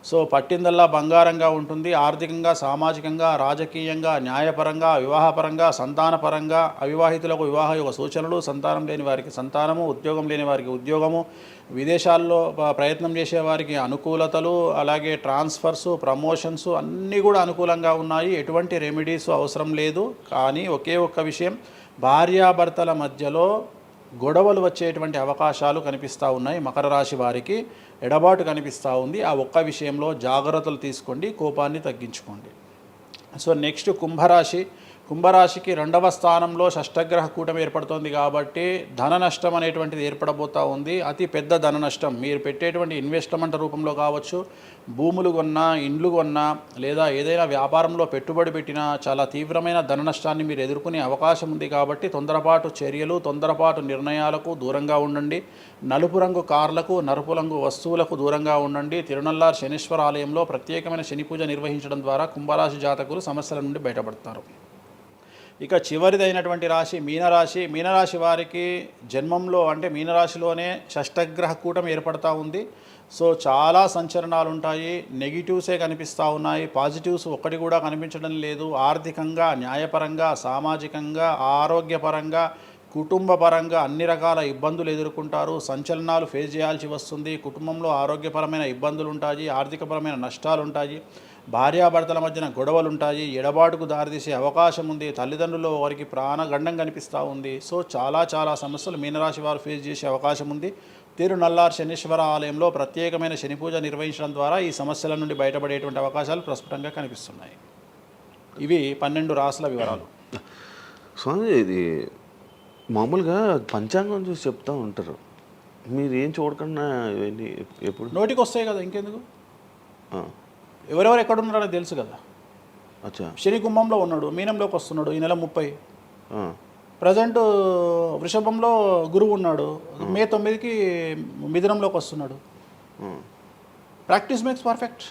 సో పట్టిందల్లా బంగారంగా ఉంటుంది. ఆర్థికంగా, సామాజికంగా, రాజకీయంగా, న్యాయపరంగా, వివాహపరంగా, సంతానపరంగా, అవివాహితులకు వివాహ యొక్క సూచనలు, సంతానం లేని వారికి సంతానము, ఉద్యోగం లేని వారికి ఉద్యోగము, విదేశాల్లో ప్రయత్నం చేసే వారికి అనుకూలతలు, అలాగే ట్రాన్స్ఫర్స్, ప్రమోషన్స్ అన్నీ కూడా అనుకూలంగా ఉన్నాయి. ఎటువంటి రెమెడీస్ అవసరం లేదు. కానీ ఒకే ఒక్క విషయం, భార్యాభర్తల మధ్యలో గొడవలు వచ్చేటువంటి అవకాశాలు కనిపిస్తూ ఉన్నాయి. మకర రాశి వారికి ఎడబాటు కనిపిస్తూ ఉంది. ఆ ఒక్క విషయంలో జాగ్రత్తలు తీసుకోండి, కోపాన్ని తగ్గించుకోండి. సో నెక్స్ట్ కుంభరాశి. కుంభరాశికి 2వ స్థానంలో షష్టగ్రహ కూటమి ఏర్పడుతోంది కాబట్టి ధన నష్టం అనేటువంటిది ఏర్పడబోతూ ఉంది. అతి పెద్ద ధన నష్టం మీరు పెట్టేటువంటి ఇన్వెస్ట్మెంట్ రూపంలో కావచ్చు, భూములు కొన్నా, ఇండ్లు కొన్నా, లేదా ఏదైనా వ్యాపారంలో పెట్టుబడి పెట్టినా చాలా తీవ్రమైన ధన నష్టాన్ని మీరు ఎదుర్కొనే అవకాశం ఉంది. కాబట్టి తొందరపాటు చర్యలు, తొందరపాటు నిర్ణయాలకు దూరంగా ఉండండి. నలుపు రంగు కార్లకు, నలుపు రంగు వస్తువులకు దూరంగా ఉండండి. తిరునల్లార్ శనీశ్వర ఆలయంలో ప్రత్యేకమైన శని పూజ నిర్వహించడం ద్వారా కుంభరాశి జాతకులు సమస్యల నుండి బయటపడతారు. ఇక చివరిదైనటువంటి రాశి మీనరాశి. మీనరాశి వారికి జన్మంలో అంటే మీనరాశిలోనే షష్టగ్రహ కూటమి ఏర్పడతా ఉంది. సో చాలా సంచలనాలు ఉంటాయి. నెగిటివ్సే కనిపిస్తూ ఉన్నాయి, పాజిటివ్స్ ఒక్కటి కూడా కనిపించడం లేదు. ఆర్థికంగా, న్యాయపరంగా, సామాజికంగా, ఆరోగ్యపరంగా, కుటుంబపరంగా అన్ని రకాల ఇబ్బందులు ఎదుర్కొంటారు. సంచలనాలు ఫేస్ చేయాల్సి వస్తుంది. కుటుంబంలో ఆరోగ్యపరమైన ఇబ్బందులు ఉంటాయి, ఆర్థికపరమైన నష్టాలు ఉంటాయి, భార్యాభర్తల మధ్యన గొడవలు ఉంటాయి, ఎడబాటుకు దారితీసే అవకాశం ఉంది. తల్లిదండ్రుల్లో వారికి ప్రాణగండం కనిపిస్తూ ఉంది. సో చాలా సమస్యలు మీనరాశి వారు ఫేస్ చేసే అవకాశం ఉంది. తిరునల్లార్ శనీశ్వర ఆలయంలో ప్రత్యేకమైన శని పూజ నిర్వహించడం ద్వారా ఈ సమస్యల నుండి బయటపడేటువంటి అవకాశాలు ప్రస్ఫుటంగా కనిపిస్తున్నాయి. ఇవి 12 రాశుల వివరాలు. స్వామి, ఇది మామూలుగా పంచాంగం చూసి చెప్తూ ఉంటారు, మీరు ఏం చూడకుండా ఇవన్నీ ఎప్పుడు నోటికి వస్తాయి కదా, ఇంకెందుకు? ఎవరెవరు ఎక్కడున్నారో తెలుసు కదా. అచ్చా. శని కుంభంలో ఉన్నాడు, మీనంలోకి వస్తున్నాడు ఈ నెల 30. ప్రజెంట్ వృషభంలో గురువు ఉన్నాడు, మే 9కి మిథునంలోకి వస్తున్నాడు. Practice makes perfect.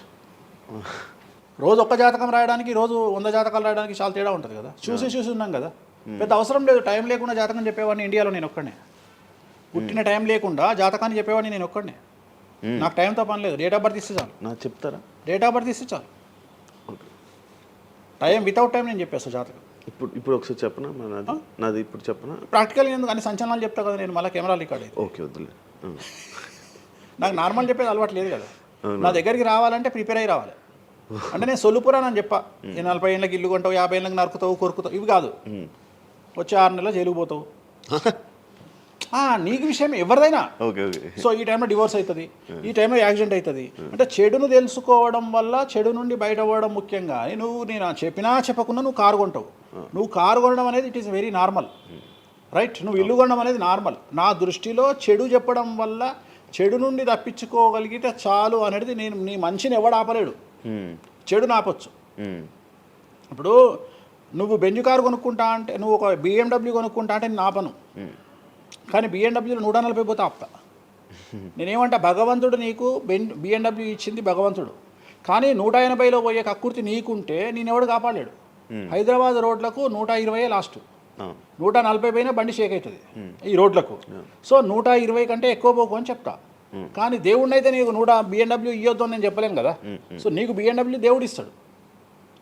రోజు ఒక్క జాతకం రాయడానికి, రోజు 100 జాతకాలు రాయడానికి చాలా తేడా ఉంటుంది కదా. చూసి ఉన్నాం కదా, పెద్ద అవసరం లేదు. టైం లేకుండా జాతకం చెప్పేవాడిని ఇండియాలో నేను ఒక్కడే. పుట్టిన టైం లేకుండా జాతకాన్ని చెప్పేవాడిని నేను ఒక్కడే. నాకు టైంతో పని లేదు. డేట్ ఆఫ్ బర్త్ ఇస్తే చాలు. నాకు చెప్తారా? డేట్ ఆఫ్ బర్త్ ఇస్తే చాలు. టైం వితౌట్ టైం నేను చెప్పేస్తాను జాతకం. ఇప్పుడు ఒకసారి చెప్పనా? నాది ఇప్పుడు చెప్పనా? ప్రాక్టికల్ ఎందుకు అన్ని సంచలనాలు చెప్తా కదా నేను, మళ్ళీ కెమెరా రికార్డ్ అయితే. ఓకే, వద్దులే. నాకు నార్మల్ చెప్పేది అలవాటు లేదు కదా. నా దగ్గరికి రావాలంటే ప్రిపేర్ అయ్యి రావాలి. అంటే నేను సొల్లుపురాని అని చెప్పా, 40 ఏళ్ళకి ఇల్లు కొంటావు, 50 ఏళ్ళకి నరుకుతావు, కొరుకుతావు, ఇవి కాదు. వచ్చే 6 నెలలు జైలుకు పోతావు. నీకు విషయం ఎవరిదైనా. సో ఈ టైంలో డివోర్స్ అవుతుంది, ఈ టైంలో యాక్సిడెంట్ అవుతుంది. అంటే చెడును తెలుసుకోవడం వల్ల చెడు నుండి బయటపడడం ముఖ్యంగా. నేను చెప్పినా చెప్పకుండా నువ్వు కారు కొంటావు. నువ్వు కారు కొనడం అనేది it is very normal, right? నువ్వు ఇల్లు కొనడం అనేది నార్మల్. నా దృష్టిలో చెడు చెప్పడం వల్ల చెడు నుండి తప్పించుకోగలిగితే చాలు అనేది నీ మనిషిని ఎవడు ఆపలేడు. చెడు నాపొచ్చు. ఇప్పుడు నువ్వు బెంజ్ కారు కొనుక్కుంటా అంటే, నువ్వు ఒక BMW కొనుక్కుంటా అంటే నేను ఆపను. కానీ BMW 140 పోతే ఆపుతా. నేనేమంటా, భగవంతుడు నీకు BMW ఇచ్చింది భగవంతుడు, కానీ 180లో పోయే కక్కుర్తి నీకుంటే నేనెవడు కాపాడలేడు. హైదరాబాద్ రోడ్లకు 120 లాస్ట్, 140 పైన బండి షేక్ అవుతుంది ఈ రోడ్లకు. సో 120 కంటే ఎక్కువ పోకు అని చెప్తా. కానీ దేవుడిని అయితే నీకు BMW ఇవ్వద్దు అని నేను చెప్పలేను కదా. సో నీకు BMW దేవుడు ఇస్తాడు.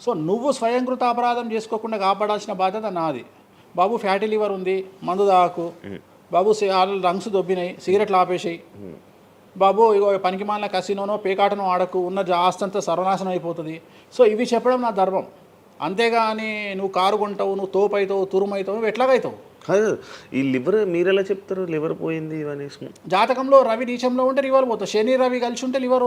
సో నువ్వు స్వయంకృత అపరాధం చేసుకోకుండా కాపాడాల్సిన బాధ్యత నాది. బాబు ఫ్యాటీ లివర్ ఉంది, మందు దాకు. బాబు లంగ్స్ దొబ్బినాయి, సిగరెట్లు ఆపేసాయి. బాబు ఇగో పనికి మాలిన కసినోనో పేకాటనో ఆడకు, ఉన్న ఆస్తంతా సర్వనాశనం అయిపోతుంది. సో ఇవి చెప్పడం నా ధర్మం. అంతేగాని నువ్వు కారు కొంటావు, నువ్వు తోపు అవుతావు, తురుమవుతావు, నువ్వు ఎట్లాగైతావు? ఈ లివర్ మీరు ఎలా చెప్తారు? లివర్ పోయింది ఇవన్నీ జాతకంలో రవి నీచంలో ఉంటే లివర్ పోతుంది. శని రవి కలిసి ఉంటే లివర్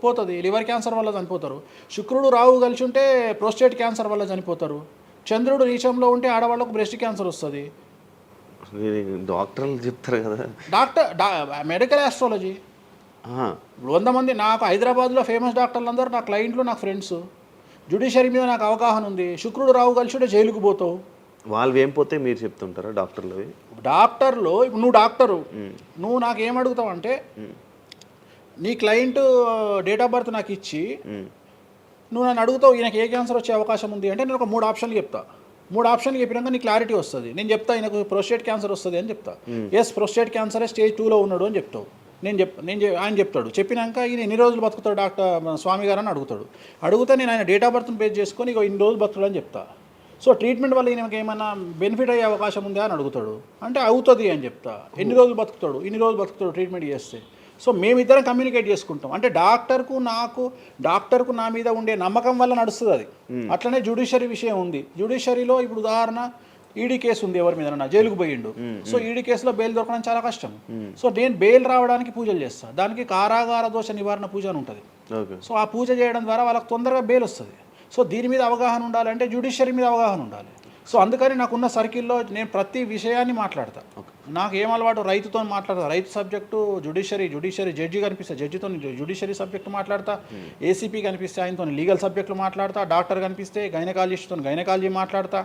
పోతుంది, లివర్ క్యాన్సర్ వల్ల చనిపోతారు. శుక్రుడు రాహు కలిసి ఉంటే ప్రోస్టేట్ క్యాన్సర్ వల్ల చనిపోతారు. చంద్రుడు నీచంలో ఉంటే ఆడవాళ్ళకు బ్రెస్ట్ క్యాన్సర్ వస్తుంది. డాక్టర్లు చెప్తారు కదా. Medical astrology. 100 మంది నాకు హైదరాబాద్లో ఫేమస్ డాక్టర్లు అందరూ నా క్లయింట్లు, నా ఫ్రెండ్స్. జ్యుడిషియరీ మీద నాకు అవగాహన ఉంది. శుక్రుడు రావు కలిసి ఉంటే జైలుకు పోతావు. వాళ్ళు ఏం పోతే మీరు చెప్తుంటారా డాక్టర్లు? డాక్టర్లు ఇప్పుడు నువ్వు డాక్టరు, నువ్వు నాకు ఏం అడుగుతావు అంటే, నీ క్లయింట్ డేట్ ఆఫ్ బర్త్ నాకు ఇచ్చి నువ్వు నన్ను అడుగుతావు ఈయనకి ఏ క్యాన్సర్ వచ్చే అవకాశం ఉంది అంటే నేను ఒక 3 ఆప్షన్లు చెప్తా. 3 ఆప్షన్లు చెప్పినాక నీ క్లారిటీ వస్తుంది. నేను చెప్తా ఆయనకు ప్రోస్టేట్ క్యాన్సర్ వస్తుంది అని చెప్తా. ఎస్ ప్రోస్టేట్ క్యాన్సరే స్టేజ్ 2లో ఉన్నాడు అని చెప్తావు. ఆయన చెప్తాడు. చెప్పినాక ఈయన ఎన్ని రోజులు బతుకుతాడు డాక్టర్ స్వామి గారు అని అడిగితే నేను ఆయన డేట్ ఆఫ్ బర్త్ని బేస్ చేసుకొని ఇక ఇన్ని రోజులు బతుకుతాడు అని చెప్తా. సో ట్రీట్మెంట్ వల్ల ఈయనకి ఏమైనా బెనిఫిట్ అయ్యే అవకాశం ఉందా అని అడుగుతాడు. అంటే అవుతుంది అని చెప్తా. ఎన్ని రోజులు బతుకుతాడు, ఇన్ని రోజులు బతుకుతాడు ట్రీట్మెంట్ చేస్తే. సో మేమిద్దరం కమ్యూనికేట్ చేసుకుంటాం. అంటే డాక్టర్కు నా మీద ఉండే నమ్మకం వల్ల నడుస్తుంది అది. అట్లనే జ్యుడిషియరీ విషయం ఉంది. జ్యుడిషియరీలో ఇప్పుడు ఉదాహరణ ఈడీ కేసు ఉంది, ఎవరి మీద నా జైలుకు పోయిండు. సో ఈడీ కేసులో బెయిల్ దొరకడం చాలా కష్టం. సో నేను బెయిల్ రావడానికి పూజలు చేస్తాను. దానికి కారాగార దోష నివారణ పూజ అని ఉంటుంది. సో ఆ పూజ చేయడం ద్వారా వాళ్ళకి తొందరగా బెయిల్ వస్తుంది. సో దీని మీద అవగాహన ఉండాలంటే జ్యుడిషియరీ మీద అవగాహన ఉండాలి. సో అందుకని నాకున్న సర్కిల్లో నేను ప్రతి విషయాన్ని మాట్లాడతాను. నాకు ఏం అలవాటు, రైతుతో మాట్లాడతా. రైతు సబ్జెక్టు జుడిషియరీ జడ్జి కనిపిస్తే జడ్జితో జుడిషియరీ సబ్జెక్టు మాట్లాడతా. ఏసీపీ కనిపిస్తే ఆయనతో లీగల్ సబ్జెక్టులు మాట్లాడతా. డాక్టర్ కనిపిస్తే గైనకాలజిస్ట్తో గైనకాలజీ మాట్లాడతా.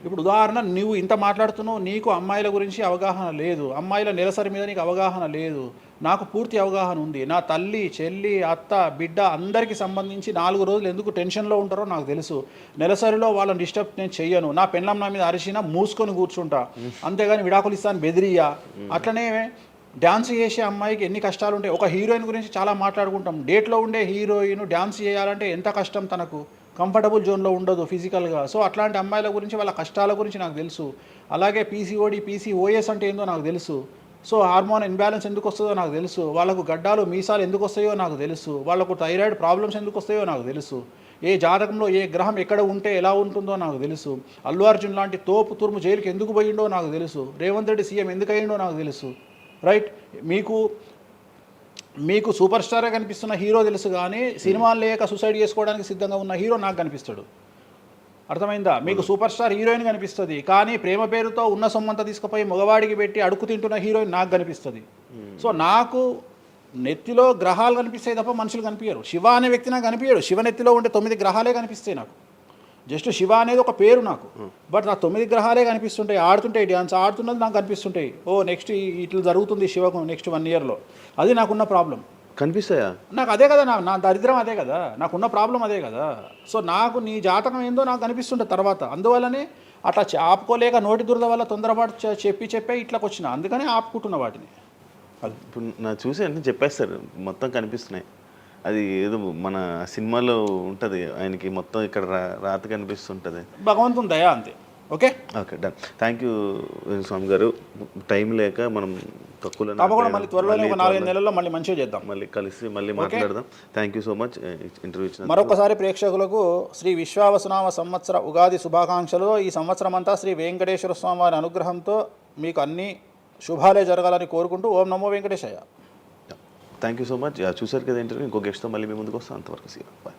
ఇప్పుడు ఉదాహరణ నువ్వు ఇంత మాట్లాడుతున్నావు, నీకు అమ్మాయిల గురించి అవగాహన లేదు, అమ్మాయిల నెలసరి మీద నీకు అవగాహన లేదు. నాకు పూర్తి అవగాహన ఉంది. నా తల్లి, చెల్లి, అత్త, బిడ్డ అందరికీ సంబంధించి 4 రోజులు ఎందుకు టెన్షన్లో ఉంటారో నాకు తెలుసు. నెలసరిలో వాళ్ళని డిస్టర్బ్ నేను చెయ్యను. నా పెళ్ళం నా మీద అరిచినా మూసుకొని కూర్చుంటా, అంతేగాని విడాకులు ఇస్తాను బెదిరియా. అట్లనే డ్యాన్స్ చేసే అమ్మాయికి ఎన్ని కష్టాలు ఉంటాయి. ఒక హీరోయిన్ గురించి చాలా మాట్లాడుకుంటాం. డేట్లో ఉండే హీరోయిన్ డ్యాన్స్ చేయాలంటే ఎంత కష్టం, తనకు కంఫర్టబుల్ జోన్లో ఉండదు ఫిజికల్గా. సో అట్లాంటి అమ్మాయిల గురించి, వాళ్ళ కష్టాల గురించి నాకు తెలుసు. అలాగే పీసీఓడి, పీసీఓఎస్ అంటే ఏందో నాకు తెలుసు. సో హార్మోన్ ఇన్బ్యాలెన్స్ ఎందుకు వస్తుందో నాకు తెలుసు. వాళ్ళకు గడ్డాలు మీసాలు ఎందుకు వస్తాయో నాకు తెలుసు. వాళ్ళకు థైరాయిడ్ ప్రాబ్లమ్స్ ఎందుకు వస్తాయో నాకు తెలుసు. ఏ జాతకంలో ఏ గ్రహం ఎక్కడ ఉంటే ఎలా ఉంటుందో నాకు తెలుసు. అల్లు అర్జున్ లాంటి తోపు తురుము జైలుకి ఎందుకు పోయిండో నాకు తెలుసు. రేవంత్ రెడ్డి సీఎం ఎందుకు అయ్యిండో నాకు తెలుసు. రైట్, మీకు సూపర్ స్టార్గా కనిపిస్తున్న హీరో తెలుసు, కానీ సినిమాలు లేక సూసైడ్ చేసుకోవడానికి సిద్ధంగా ఉన్న హీరో నాకు కనిపిస్తాడు. అర్థమైందా? మీకు సూపర్ స్టార్ హీరోయిన్ కనిపిస్తుంది, కానీ ప్రేమ పేరుతో ఉన్న సొమ్మంతా తీసుకుపోయి మగవాడికి పెట్టి అడుగు తింటున్న హీరోయిన్ నాకు కనిపిస్తుంది. సో నాకు నెత్తిలో గ్రహాలు కనిపిస్తాయి తప్ప మనుషులు కనిపించరు. శివ అనే వ్యక్తి నాకు కనిపించడు. శివ నెత్తిలో ఉండే 9 గ్రహాలే కనిపిస్తాయి నాకు. జస్ట్ శివ అనేది ఒక పేరు నాకు, బట్ నాకు 9 గ్రహాలే కనిపిస్తుంటాయి. ఆడుతుంటాయి, డ్యాన్స్ ఆడుతున్నది నాకు కనిపిస్తుంటాయి. నెక్స్ట్ ఇట్లా జరుగుతుంది శివకు నెక్స్ట్ 1 ఇయర్లో. అది నాకున్న ప్రాబ్లం. కనిపిస్తాయా? నాకు అదే కదా, నా దరిద్రం అదే కదా, నాకున్న ప్రాబ్లం అదే కదా. సో నాకు నీ జాతకం ఏందో నాకు కనిపిస్తుంటుంది తర్వాత. అందువల్లనే అట్లా ఆపుకోలేక నోటి దురద వల్ల తొందరపాటు చెప్పే ఇట్లా వచ్చిన, అందుకని ఆపుకుంటున్న వాటిని. అది ఇప్పుడు నా చూసి అంటే చెప్పేస్తారు మొత్తం కనిపిస్తున్నాయి. అది ఏదో మన సినిమాలో ఉంటుంది, ఆయనకి మొత్తం ఇక్కడ రాత కనిపిస్తుంటుంది. భగవంతుని దయ అంతే. Okay done. థ్యాంక్ యూ స్వామి గారు. టైం లేక మనం తక్కువ తప్పకుండా మళ్ళీ త్వరలోనే ఒక 4-5 నెలల్లో మళ్ళీ మంచిగా చేద్దాం, మళ్ళీ కలిసి మళ్ళీ మాట్లాడదాం. Thank you so much interview ఇచ్చిన. మరొకసారి ప్రేక్షకులకు శ్రీ విశ్వావసునామ సంవత్సర ఉగాది శుభాకాంక్షలు. ఈ సంవత్సరం అంతా శ్రీ వెంకటేశ్వర స్వామి వారి అనుగ్రహంతో మీకు అన్ని శుభాలే జరగాలని కోరుకుంటూ ఓం నమో Venkateshayya. Thank you so much. చూసారు కదా ఇంటర్వ్యూ. ఇంకో గెస్ట్తో మళ్ళీ మీ ముందుకు వస్తాం. అంతవరకు సీ. బాయ్.